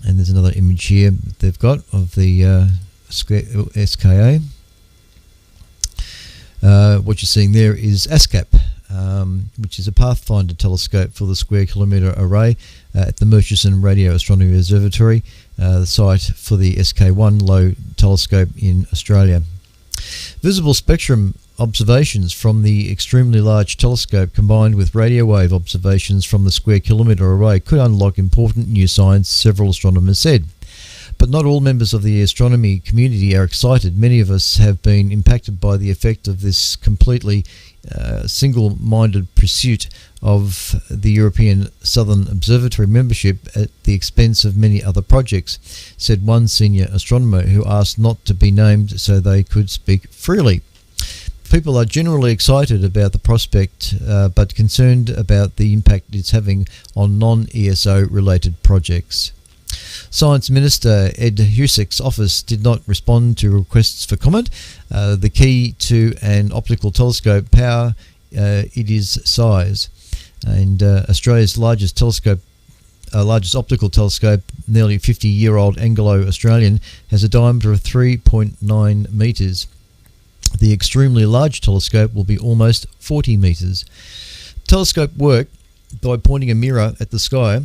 And there's another image here they've got of the SKA. What you're seeing there is ASCAP, which is a pathfinder telescope for the Square Kilometre Array at the Murchison Radio Astronomy Observatory, the site for the SK1 low telescope in Australia. Visible spectrum observations from the extremely large telescope combined with radio wave observations from the Square Kilometre Array could unlock important new science, several astronomers said. But not all members of the astronomy community are excited. Many of us have been impacted by the effect of this completely single-minded pursuit of the European Southern Observatory membership at the expense of many other projects, said one senior astronomer who asked not to be named so they could speak freely. People are generally excited about the prospect, but concerned about the impact it's having on non-ESO related projects. Science Minister Ed Husick's office did not respond to requests for comment. The key to an optical telescope power, it is size. And Australia's largest optical telescope, nearly 50-year-old Anglo-Australian, has a diameter of 3.9 metres. The extremely large telescope will be almost 40 metres. Telescopes work by pointing a mirror at the sky,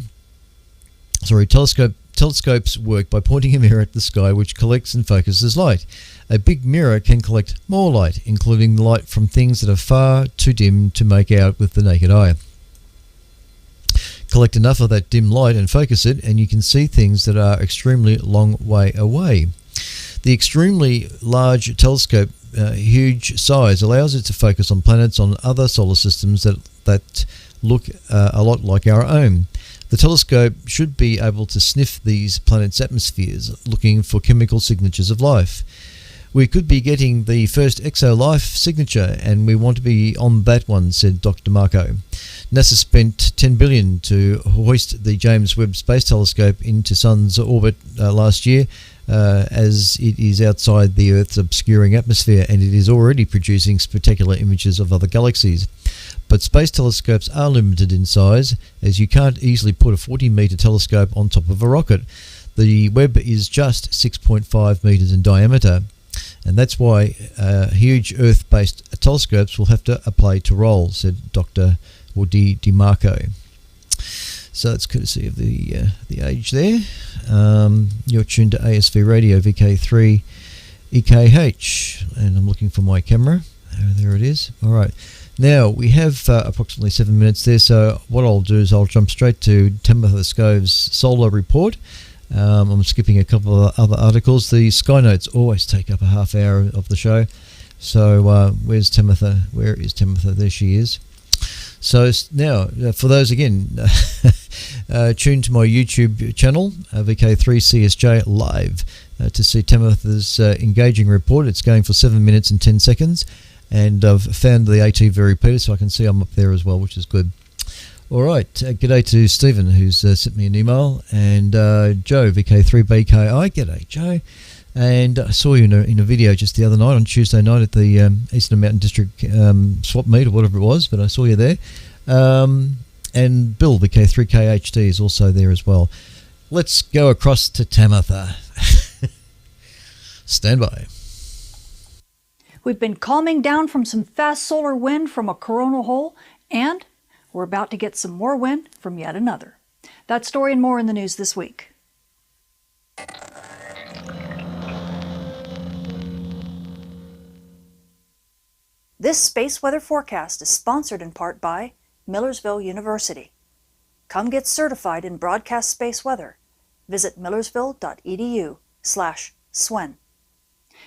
which collects and focuses light. A big mirror can collect more light, including light from things that are far too dim to make out with the naked eye. Collect enough of that dim light and focus it, and you can see things that are extremely long way away. The extremely large telescope, huge size, allows it to focus on planets on other solar systems that look a lot like our own. The telescope should be able to sniff these planets' atmospheres, looking for chemical signatures of life. We could be getting the first exo-life signature, and we want to be on that one, said Dr. Marco. NASA spent $10 billion to hoist the James Webb Space Telescope into Sun's orbit last year, as it is outside the Earth's obscuring atmosphere, and it is already producing spectacular images of other galaxies. But space telescopes are limited in size, as you can't easily put a 40-metre telescope on top of a rocket. The Webb is just 6.5 metres in diameter, and that's why huge Earth-based telescopes will have to play to roll, said Dr. Di Marco. So that's courtesy of the age there. You're tuned to ASV Radio VK3 EKH, and I'm looking for my camera. There it is. All right. Now, we have approximately 7 minutes there, so what I'll do is I'll jump straight to Timothy Scove's solar report. I'm skipping a couple of other articles. The Sky Notes always take up a half hour of the show. So where's Timothy? Where is Timothy? There she is. So now, for those, again, tune to my YouTube channel, VK3CSJ Live, to see Tamitha's engaging report. It's going for 7 minutes and 10 seconds, and I've found the AT very repeater, so I can see I'm up there as well, which is good. All right, g'day to Stephen, who's sent me an email, and Joe, VK3BKI, g'day Joe. And I saw you in a video just the other night, on Tuesday night, at the Eastern Mountain District swap meet, or whatever it was, but I saw you there. And Bill, VK3KHD, is also there as well. Let's go across to Tamitha. Stand by. We've been calming down from some fast solar wind from a coronal hole, and we're about to get some more wind from yet another. That story and more in the news this week. This space weather forecast is sponsored in part by Millersville University. Come get certified in broadcast space weather. Visit millersville.edu/SWEN.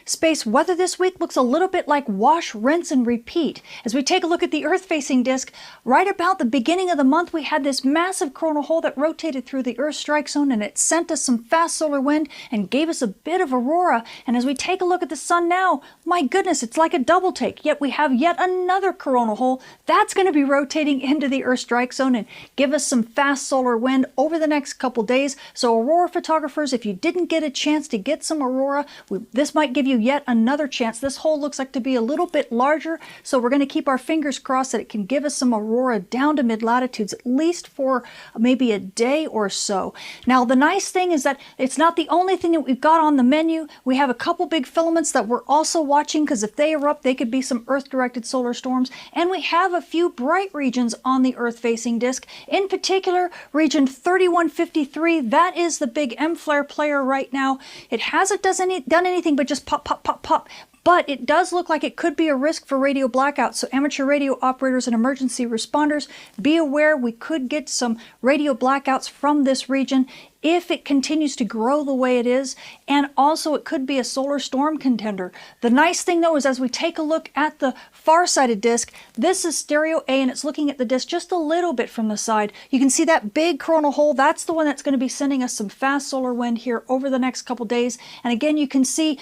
Space weather this week looks a little bit like wash, rinse, and repeat. As we take a look at the Earth-facing disk, right about the beginning of the month, we had this massive coronal hole that rotated through the Earth strike zone, and it sent us some fast solar wind and gave us a bit of aurora. And as we take a look at the sun now, my goodness, it's like a double take. Yet we have yet another coronal hole that's going to be rotating into the Earth strike zone and give us some fast solar wind over the next couple days. So aurora photographers, if you didn't get a chance to get some aurora, this might give you yet another chance. This hole looks like to be a little bit larger, so we're going to keep our fingers crossed that it can give us some aurora down to mid-latitudes, at least for maybe a day or so. Now, the nice thing is that it's not the only thing that we've got on the menu. We have a couple big filaments that we're also watching, because if they erupt, they could be some Earth-directed solar storms. And we have a few bright regions on the Earth-facing disk. In particular, region 3153, that is the big M-flare player right now. It hasn't done anything but just pop, pop, pop, pop. But it does look like it could be a risk for radio blackouts. So amateur radio operators and emergency responders, be aware we could get some radio blackouts from this region if it continues to grow the way it is, and also it could be a solar storm contender. The nice thing though is, as we take a look at the far-sided disk, this is stereo A, and it's looking at the disk just a little bit from the side. You can see that big coronal hole. That's the one that's going to be sending us some fast solar wind here over the next couple days. And again, you can see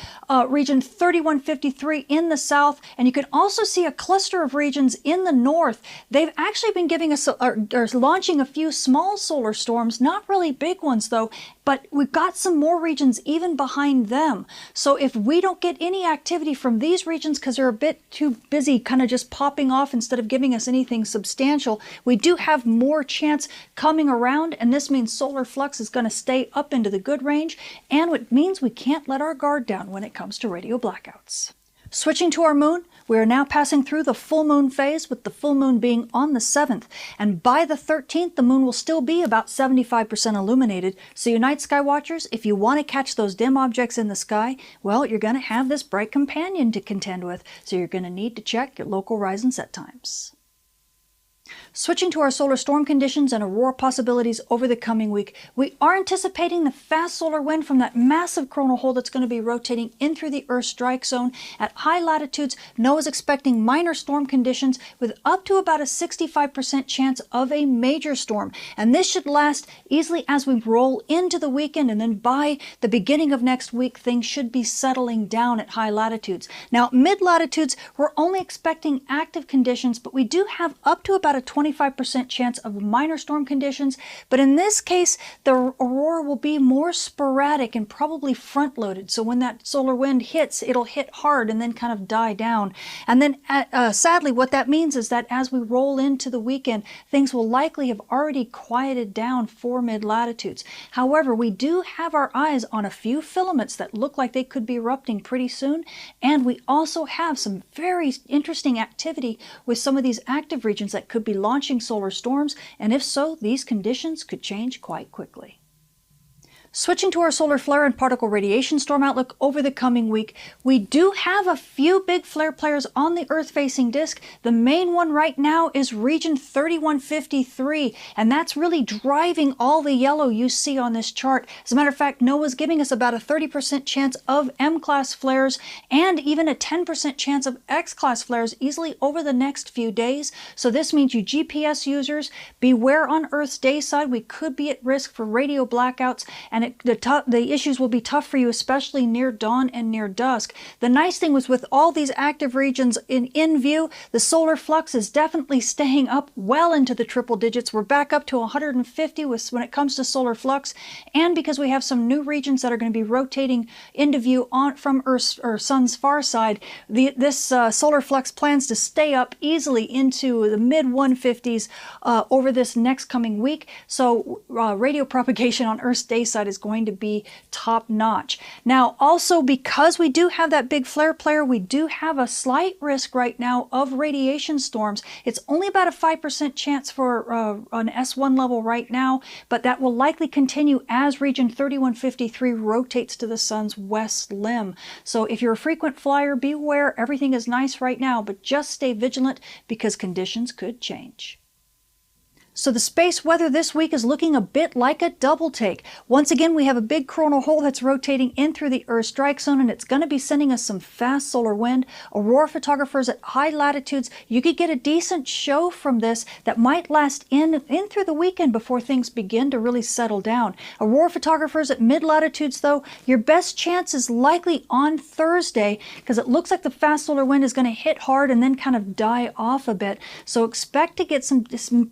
region 3153 in the south, and you can also see a cluster of regions in the north. They've actually been giving us, or launching a few small solar storms, not really big ones though, but we've got some more regions even behind them. So if we don't get any activity from these regions because they're a bit too busy kind of just popping off instead of giving us anything substantial, we do have more chance coming around, and this means solar flux is going to stay up into the good range, and it means we can't let our guard down when it comes to radio blackouts. Switching to our moon, we are now passing through the full moon phase, with the full moon being on the 7th. And by the 13th, the moon will still be about 75% illuminated. So you night sky watchers, if you want to catch those dim objects in the sky, well, you're going to have this bright companion to contend with. So you're going to need to check your local rise and set times. Switching to our solar storm conditions and aurora possibilities over the coming week, we are anticipating the fast solar wind from that massive coronal hole that's going to be rotating in through the Earth strike zone. At high latitudes, NOAA is expecting minor storm conditions with up to about a 65% chance of a major storm. And this should last easily as we roll into the weekend, and then by the beginning of next week, things should be settling down at high latitudes. Now, mid-latitudes, we're only expecting active conditions, but we do have up to about a 25% chance of minor storm conditions, but in this case, the aurora will be more sporadic and probably front-loaded. So when that solar wind hits, it'll hit hard and then kind of die down. And then, sadly, what that means is that as we roll into the weekend, things will likely have already quieted down for mid-latitudes. However, we do have our eyes on a few filaments that look like they could be erupting pretty soon, and we also have some very interesting activity with some of these active regions that could be launching solar storms, and if so, these conditions could change quite quickly. Switching to our solar flare and particle radiation storm outlook over the coming week, we do have a few big flare players on the Earth-facing disk. The main one right now is region 3153, and that's really driving all the yellow you see on this chart. As a matter of fact, NOAA's giving us about a 30% chance of M-class flares and even a 10% chance of X-class flares easily over the next few days. So this means you GPS users, beware on Earth's day side. We could be at risk for radio blackouts, and the issues will be tough for you, especially near dawn and near dusk. The nice thing was with all these active regions in view, the solar flux is definitely staying up well into the triple digits. We're back up to 150 when it comes to solar flux, and because we have some new regions that are going to be rotating into view from Earth's or Sun's far side, this solar flux plans to stay up easily into the mid 150s over this next coming week. So radio propagation on Earth's day side is going to be top notch. Now, also because we do have that big flare player, we do have a slight risk right now of radiation storms. It's only about a 5% chance for an S1 level right now, but that will likely continue as region 3153 rotates to the sun's west limb. So if you're a frequent flyer, beware. Everything is nice right now, but just stay vigilant because conditions could change. So the space weather this week is looking a bit like a double take. Once again, we have a big coronal hole that's rotating in through the Earth strike zone, and it's going to be sending us some fast solar wind. Aurora photographers at high latitudes, you could get a decent show from this that might last in through the weekend before things begin to really settle down. Aurora photographers at mid latitudes, though, your best chance is likely on Thursday because it looks like the fast solar wind is going to hit hard and then kind of die off a bit. So expect to get some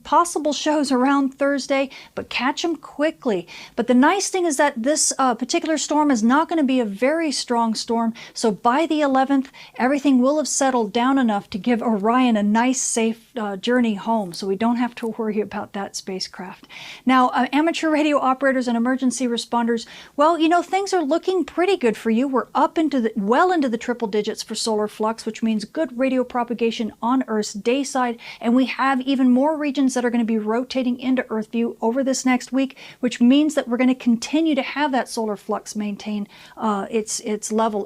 possible shows around Thursday, but catch them quickly. But the nice thing is that this particular storm is not going to be a very strong storm, so by the 11th, everything will have settled down enough to give Orion a nice, safe journey home, so we don't have to worry about that spacecraft. Now, amateur radio operators and emergency responders, well, you know, things are looking pretty good for you. We're up into well into the triple digits for solar flux, which means good radio propagation on Earth's day side, and we have even more regions that are going to be rotating into Earth view over this next week, which means that we're going to continue to have that solar flux maintain its level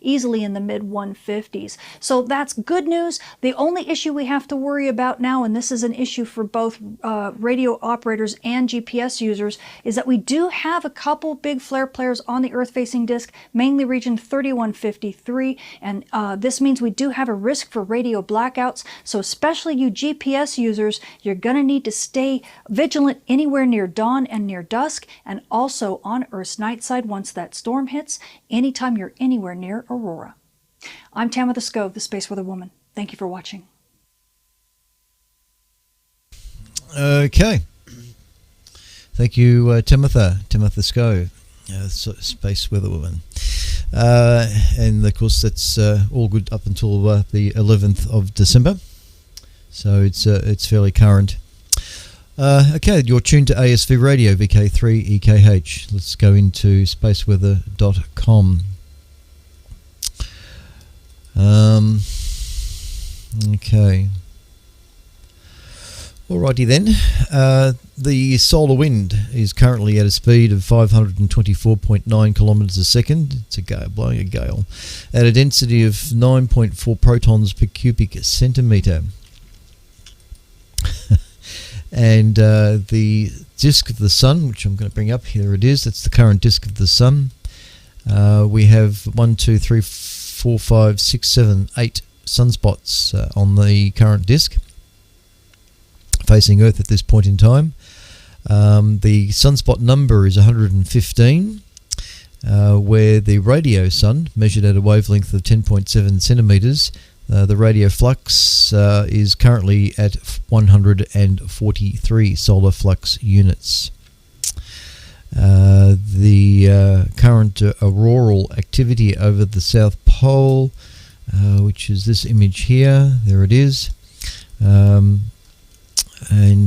easily in the mid 150s. So that's good news. The only issue we have to worry about now, and this is an issue for both radio operators and GPS users, is that we do have a couple big flare players on the Earth-facing disk, mainly region 3153, and this means we do have a risk for radio blackouts. So especially you GPS users, you're going to need to stay vigilant anywhere near dawn and near dusk, and also on Earth's night side once that storm hits, anytime you're anywhere near Aurora. I'm Tamitha Skov, the Space Weather Woman. Thank you for watching. Okay. Thank you, Tamitha Skov, Space Weather Woman. And of course, that's all good up until the 11th of December. So it's fairly current. Okay, you're tuned to ASV Radio, VK3 EKH. Let's go into spaceweather.com. Okay. Alrighty then. The solar wind is currently at a speed of 524.9 kilometres a second. It's a gale, blowing a gale, at a density of 9.4 protons per cubic centimetre. And the disk of the sun, which I'm going to bring up, here it is, that's the current disk of the sun. We have 1, 2, 3, 4, 5, 6, 7, 8 sunspots on the current disk facing Earth at this point in time. The sunspot number is 115, where the radio sun, measured at a wavelength of 10.7 centimetres, the radio flux is currently at 143 solar flux units. The current auroral activity over the South Pole, which is this image here, there it is, and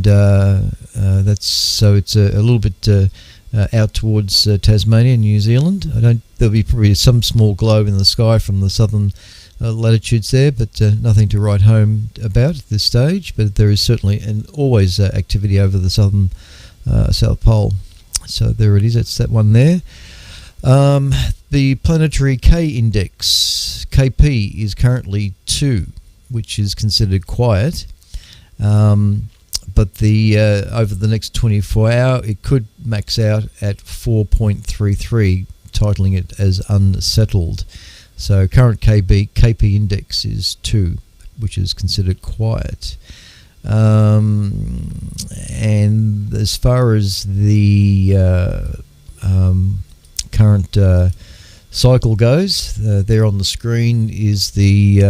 that's so it's a little bit out towards Tasmania, New Zealand. There'll be probably some small globe in the sky from the southern latitudes there, but nothing to write home about at this stage. But there is certainly and always activity over the southern South Pole. So there it is. That's that one there. The planetary K index, KP, is currently 2, which is considered quiet. But the over the next 24 hour, it could max out at 4.33, titling it as unsettled. So current KP index is 2, which is considered quiet. And as far as the current cycle goes, there on the screen is the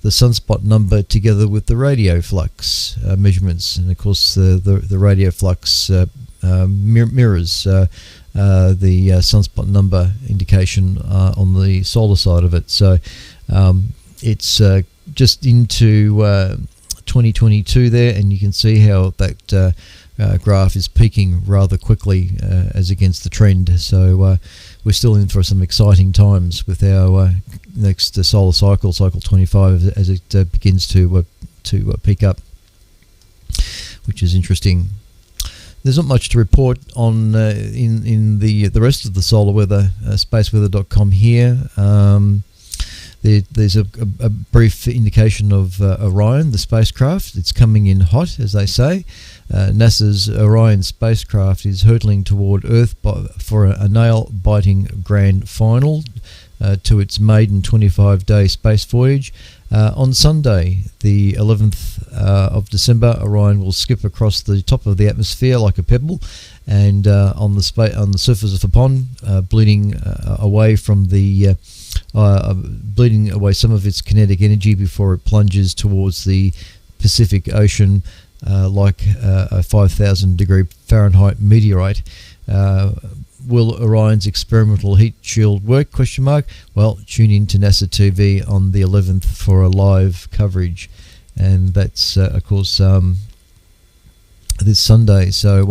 sunspot number together with the radio flux measurements, and of course the radio flux mirrors the sunspot number indication on the solar side of it. So it's just into 2022 there, and you can see how that graph is peaking rather quickly as against the trend. So we're still in for some exciting times with our next solar cycle, cycle 25, as it begins to peak up, which is interesting. There's not much to report on in the rest of the solar weather, spaceweather.com here. There's a brief indication of Orion, the spacecraft. It's coming in hot, as they say. NASA's Orion spacecraft is hurtling toward Earth for a nail-biting grand final to its maiden 25-day space voyage. On Sunday, the 11th of December, Orion will skip across the top of the atmosphere like a pebble, and on the surface of a pond, bleeding away from the bleeding away some of its kinetic energy before it plunges towards the Pacific Ocean like a 5,000 degree Fahrenheit meteorite. Will Orion's experimental heat shield work? Well, tune in to NASA TV on the 11th for a live coverage, and that's of course this Sunday. So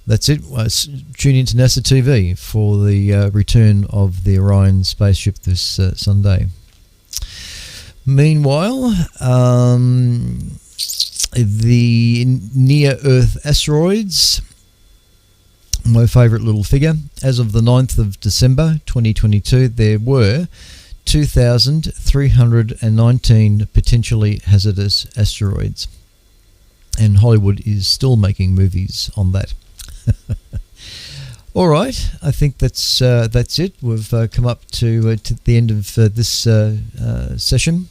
that's it. Tune in to NASA TV for the return of the Orion spaceship this Sunday. Meanwhile, the near-Earth asteroids, my favourite little figure. As of the 9th of December 2022, there were 2,319 potentially hazardous asteroids, and Hollywood is still making movies on that. All right, I think that's it. We've come up to the end of this session.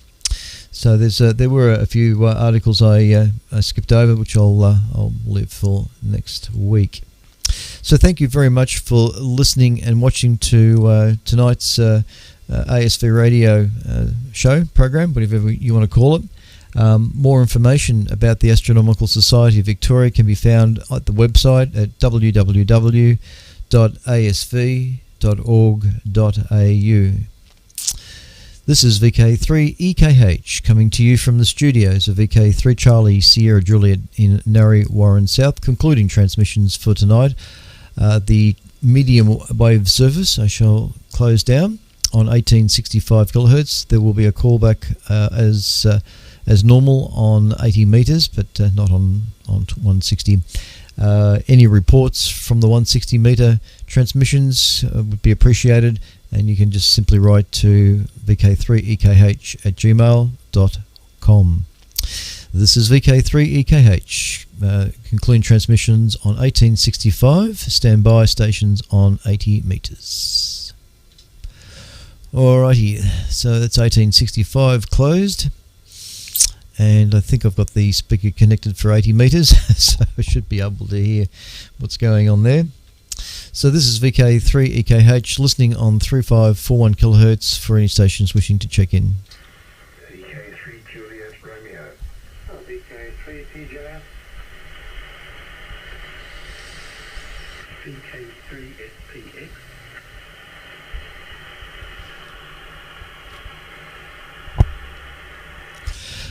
So there were a few articles I skipped over, which I'll leave for next week. So thank you very much for listening and watching to tonight's ASV radio show program, whatever you want to call it. More information about the Astronomical Society of Victoria can be found at the website at www.asv.org.au. This is VK3EKH coming to you from the studios of VK3 Charlie Sierra Juliet in Narre Warren South, concluding transmissions for tonight. The medium wave service I shall close down on 1865 kilohertz. There will be a callback as normal on 80 meters, but not on 160. Any reports from the 160 meter transmissions would be appreciated, and you can just simply write to vk3ekh@gmail.com. This is VK3EKH, concluding transmissions on 1865, standby stations on 80 meters. Alrighty, so that's 1865 closed, and I think I've got the speaker connected for 80 meters, so I should be able to hear what's going on there. So this is VK3EKH, listening on 3541 kilohertz for any stations wishing to check in. VK3 Juliet Romeo. VK3 TJF. VK3 SPX.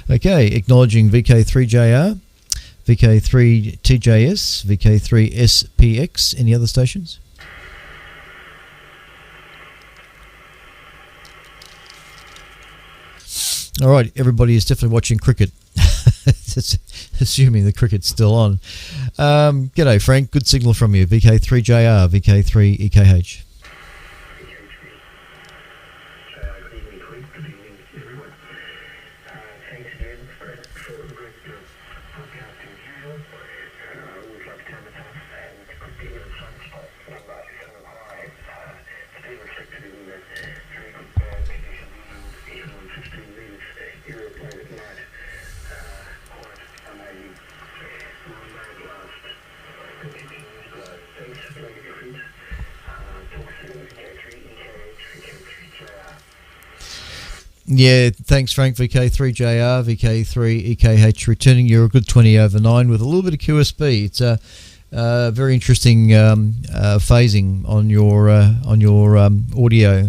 Okay, acknowledging VK3JR, VK3TJS, VK3SPX. Any other stations? All right, everybody is definitely watching cricket. Assuming the cricket's still on. G'day, Frank. Good signal from you. VK3JR, VK3EKH. Yeah, thanks, Frank. VK3JR, VK3EKH, returning you a good 20 over 9 with a little bit of QSB. It's a very interesting phasing on your audio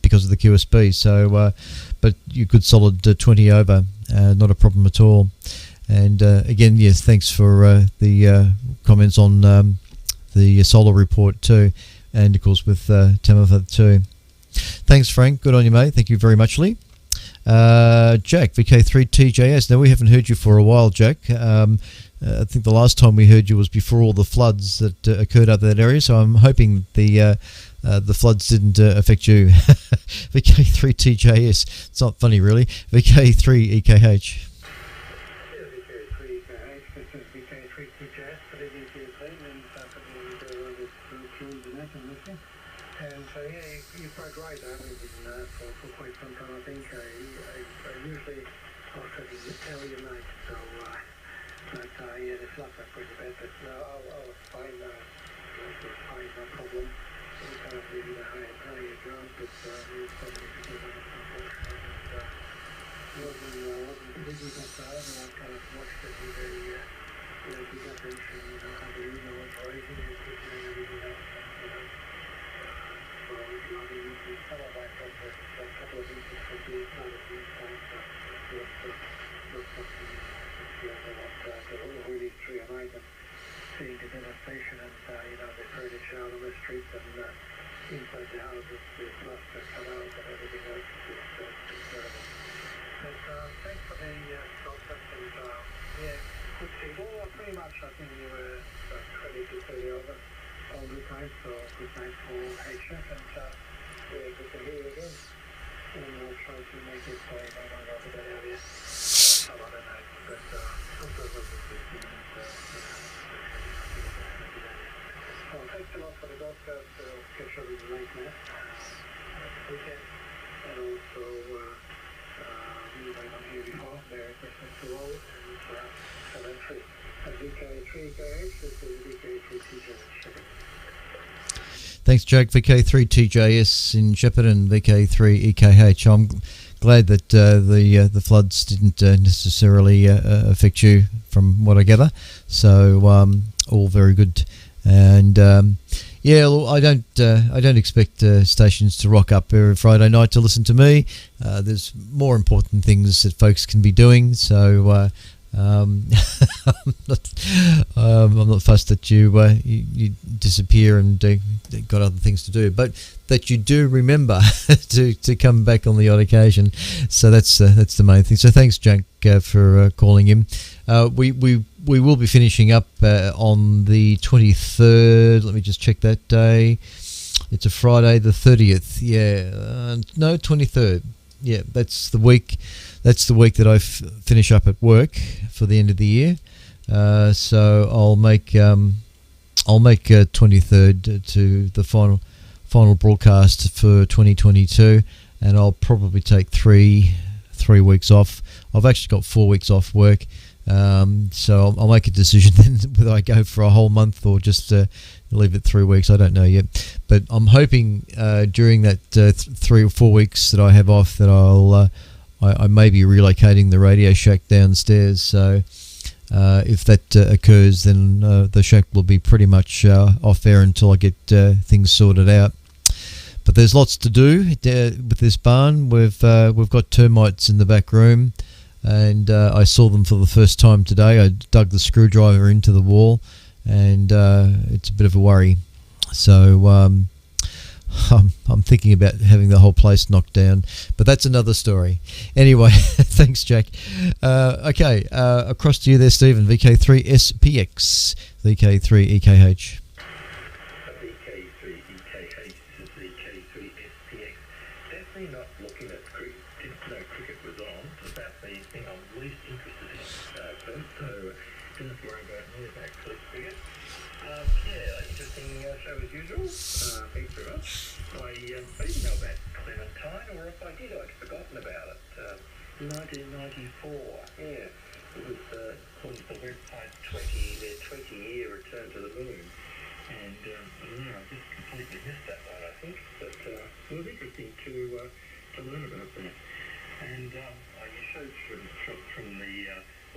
because of the QSB. So, but you good solid 20 over, not a problem at all. And again, yes, thanks for the comments on the solar report too, and of course with Tamatha too. Thanks, Frank. Good on you, mate. Thank you very much, Lee. Jack, VK3TJS. Now, we haven't heard you for a while, Jack. I think the last time we heard you was before all the floods that occurred up that area, so I'm hoping the floods didn't affect you. VK3TJS. It's not funny, really. VK3EKH. And so, yeah, you're quite right. I haven't been for quite some time. I think I usually also the earlier night. So, but yeah, the floods are pretty bad. But I'll find no problem. We kind of leave the higher ground, but we've got to get on the unfortunately. Wasn't busy, but I've kind of watched it with a big attention. How the river was rising and quickly everything else. Some of my friends have a couple of inches from being kind of these times, not something the really tree and I can seeing the devastation and the furniture shout on the streets and inside the houses the floods are cut out and everything else is terrible. But thanks for the concept and yeah, good to well pretty much I think you were ready to say over all the time, so good night for HF and yeah, good to hear you again. And I'll try to make it so I don't go to that area some other night, but sometimes I'll just be well, thanks a lot for the broadcast. I'll catch up with you later weekend, and also you might not hear before, Merry Christmas to all, and have a treat. VK3KH, this is VK3TJS. Thanks, Jack. VK3TJS in Shepparton, VK3EKH. I'm glad that the floods didn't necessarily affect you, from what I gather. So all very good. And yeah, I don't expect stations to rock up every Friday night to listen to me. There's more important things that folks can be doing. So I'm not fussed that you disappear and got other things to do, but that you do remember to come back on the odd occasion. So that's the main thing. So thanks, Jack, for calling in. We will be finishing up on the 23rd. Let me just check that day. It's a Friday, the 30th. Yeah, no, 23rd. Yeah, that's the week. That's the week that I finish up at work for the end of the year. So I'll make 23rd to the final broadcast for 2022, and I'll probably take three weeks off. I've actually got 4 weeks off work, so I'll make a decision then whether I go for a whole month or just leave it 3 weeks. I don't know yet, but I'm hoping during that 3 or 4 weeks that I have off that I may be relocating the Radio Shack downstairs, so if that occurs, then the shack will be pretty much off air until I get things sorted out. But there's lots to do with this barn. We've got termites in the back room, and I saw them for the first time today. I dug the screwdriver into the wall, and it's a bit of a worry. So I'm thinking about having the whole place knocked down, but that's another story. Anyway, thanks, Jack. Okay, across to you there, Stephen. VK3SPX, VK3EKH. VK3EKH is VK3SPX. Definitely not looking at cricket. Didn't know cricket was on. That's the thing I'm least interested in. So didn't worry about news actually cricket. Yeah, interesting show as usual. Thanks very much. I didn't know about Clementine, or if I did, I'd forgotten about it. 1994, yeah. It was according to the website, their 20-year return to the moon. And I just completely missed that one, I think. But it was interesting to learn about that. And you showed from the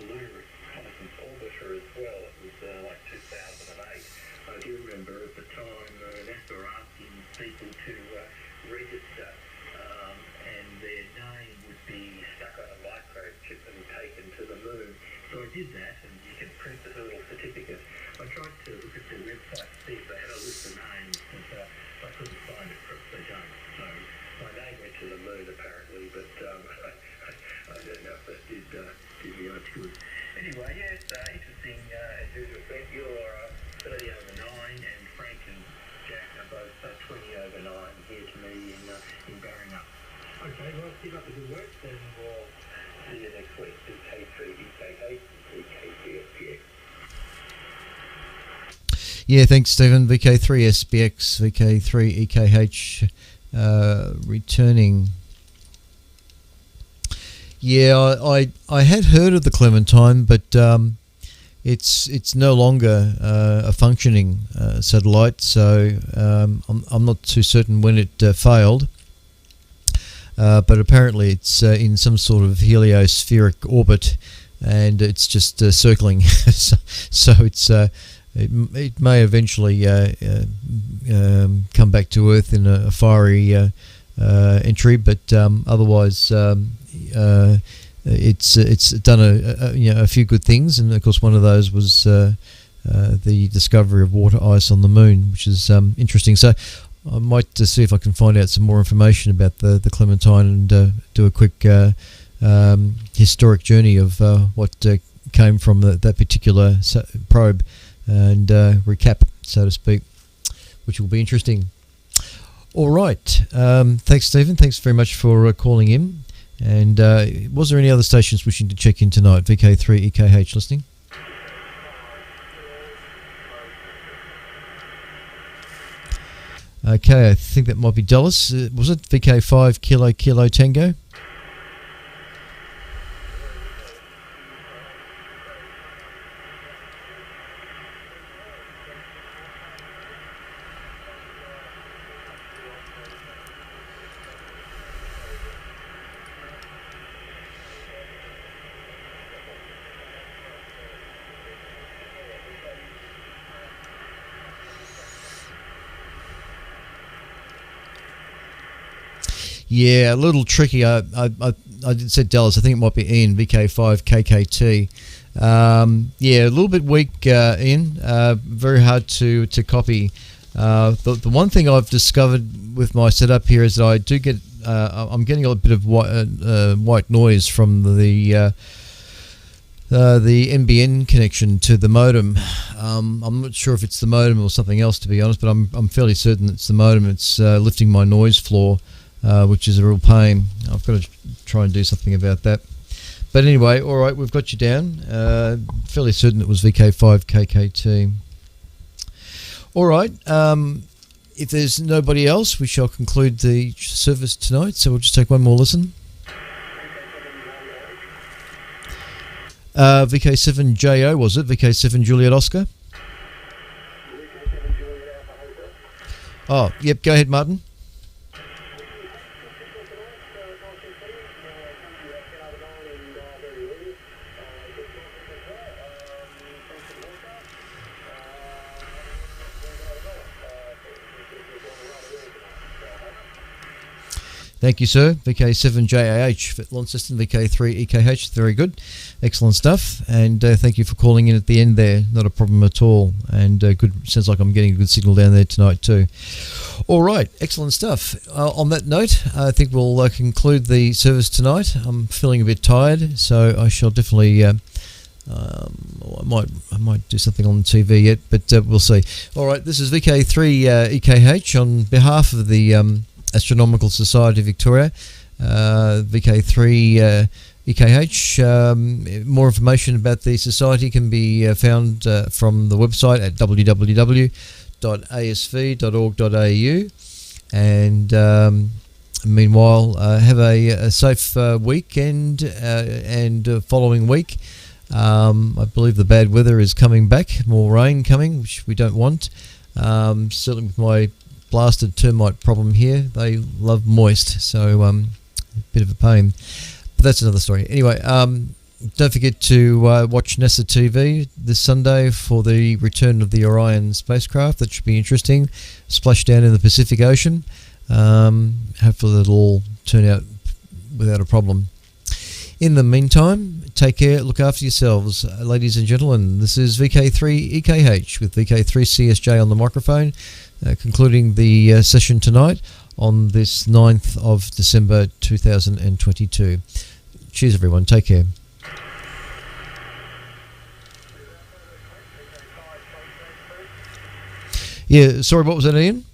lunar reconnaissance orbiter as well. It was like 2008. I do remember at the time NASA were asking people to register, and their name would be stuck on a microchip and taken to the moon. So I did that, and you can print this little certificate. I tried to look at their website to see if they had a list of names, but I couldn't find it. Perhaps they don't. So my name went to the moon apparently, but I don't know if that did me much good. Anyway, yeah, it's interesting as usual. Frank, you're 30 over 9, and Frank and Jack are both 20 over 9 here to me in Barringup. Okay, well, keep up the good work, and we'll see you next week. VK3EKH, VK3SPX. Yeah, thanks, Stephen. VK3SPX, VK3EKH, returning. Yeah, I had heard of the Clementine, but it's no longer a functioning satellite, so I'm not too certain when it failed. But apparently it's in some sort of heliospheric orbit, and it's just circling. So it's it may eventually come back to Earth in a fiery entry, but otherwise it's done a few good things, and of course one of those was the discovery of water ice on the moon, which is interesting. So I might see if I can find out some more information about the Clementine and do a quick historic journey of what came from that particular probe, and recap, so to speak, which will be interesting. All right. Thanks, Stephen. Thanks very much for calling in. And was there any other stations wishing to check in tonight? VK3EKH listening? Okay, I think that might be Dallas. Was it VK5 Kilo Tango? Yeah, a little tricky. I did say Dallas. I think it might be Ian, VK5 KKT. Yeah, a little bit weak, Ian. Very hard to copy. The one thing I've discovered with my setup here is that I do get I'm getting a bit of white noise from the NBN connection to the modem. I'm not sure if it's the modem or something else, to be honest, but I'm fairly certain it's the modem. It's lifting my noise floor, which is a real pain. I've got to try and do something about that. But anyway, all right, we've got you down. Fairly certain it was VK5 KKT. All right. If there's nobody else, we shall conclude the service tonight. So we'll just take one more listen. VK7JO, was it? VK7 Juliet Oscar? Oh, yep, go ahead, Martin. Thank you, sir. VK7JAH, Launceston, VK3EKH, very good. Excellent stuff. And thank you for calling in at the end there. Not a problem at all. And good. Sounds like I'm getting a good signal down there tonight too. All right, excellent stuff. On that note, I think we'll conclude the service tonight. I'm feeling a bit tired, so I shall definitely. I might do something on TV yet, but we'll see. All right, this is VK3 EKH on behalf of the Astronomical Society of Victoria. VK3 EKH. More information about the society can be found from the website at www.asv.org.au. And meanwhile, have a safe weekend and following week. I believe the bad weather is coming back, more rain coming, which we don't want. Certainly with my blasted termite problem here, they love moist, so a bit of a pain. But that's another story. Anyway, don't forget to watch NASA TV this Sunday for the return of the Orion spacecraft. That should be interesting. Splashdown in the Pacific Ocean. Hopefully it'll all turn out without a problem. In the meantime, take care, look after yourselves, ladies and gentlemen. This is VK3 EKH with VK3CSJ on the microphone, concluding the session tonight on this 9th of December 2022. Cheers, everyone. Take care. Yeah, sorry, what was that, Ian?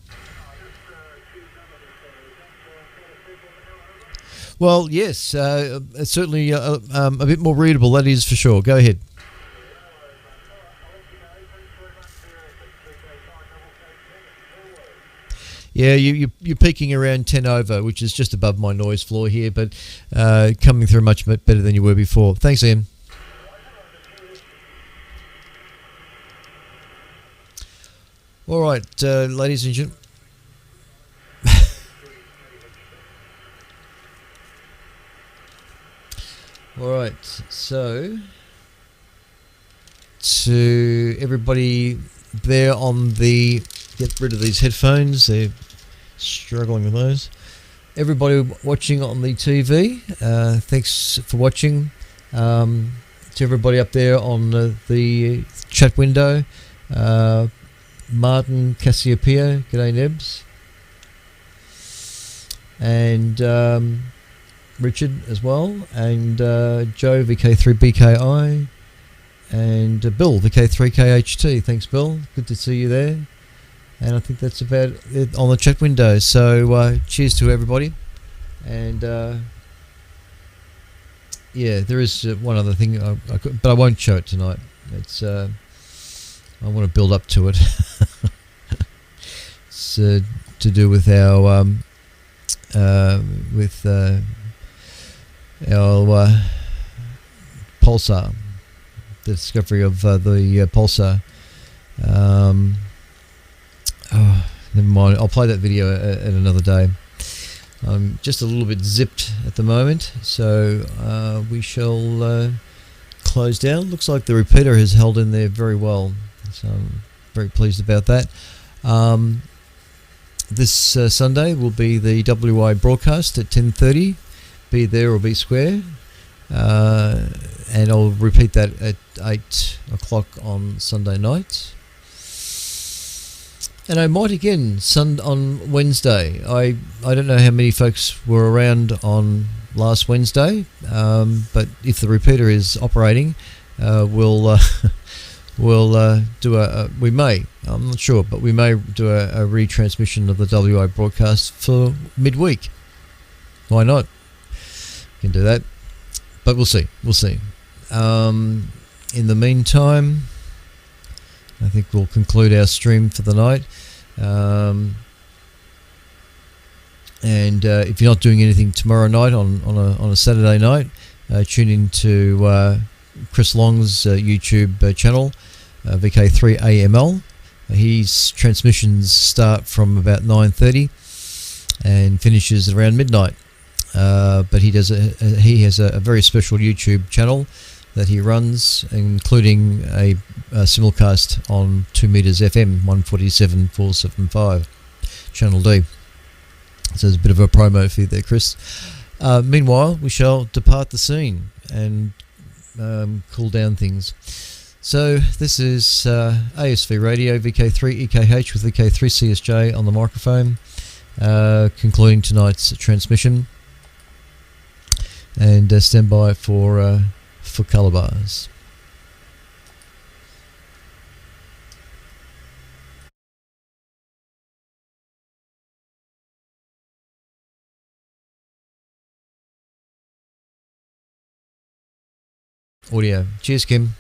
Well, yes, certainly a bit more readable, that is for sure. Go ahead. Yeah, you're peaking around 10 over, which is just above my noise floor here, but coming through much better than you were before. Thanks, Ian. All right, ladies and gentlemen. All right, so to everybody there on the, get rid of these headphones, they're struggling with those. Everybody watching on the TV, thanks for watching. To everybody up there on the chat window, Martin Cassiopeia, g'day Nebs, and Richard as well, and Joe VK3BKI, and Bill VK3KHT. Thanks, Bill. Good to see you there. And I think that's about it on the chat window. So cheers to everybody. And yeah, there is one other thing, but I won't show it tonight. It's I want to build up to it. It's to do with our pulsar, the discovery of the pulsar. Oh, never mind. I'll play that video at another day. I'm just a little bit zipped at the moment, so we shall close down. Looks like the repeater has held in there very well, so I'm very pleased about that. This Sunday will be the WI broadcast at 10:30. Be there or be square. And I'll repeat that at 8 o'clock on Sunday night. And I might again on Wednesday. I don't know how many folks were around on last Wednesday, but if the repeater is operating, we'll do we may, I'm not sure, but we may do a retransmission of the WI broadcast for midweek. Why not? Can do that, but we'll see. In the meantime, I think we'll conclude our stream for the night. And if you're not doing anything tomorrow night on a Saturday night, tune in to Chris Long's YouTube channel, VK3AML. His transmissions start from about 9:30 and finishes around midnight. But he has a very special YouTube channel that he runs, including a simulcast on 2 meters FM 147.475 channel D. So there's a bit of a promo for you there, Chris. Meanwhile, we shall depart the scene and cool down things. So this is ASV Radio, VK3 EKH with VK3 CSJ on the microphone, concluding tonight's transmission. And stand by for colour bars. Audio. Cheers, Kim.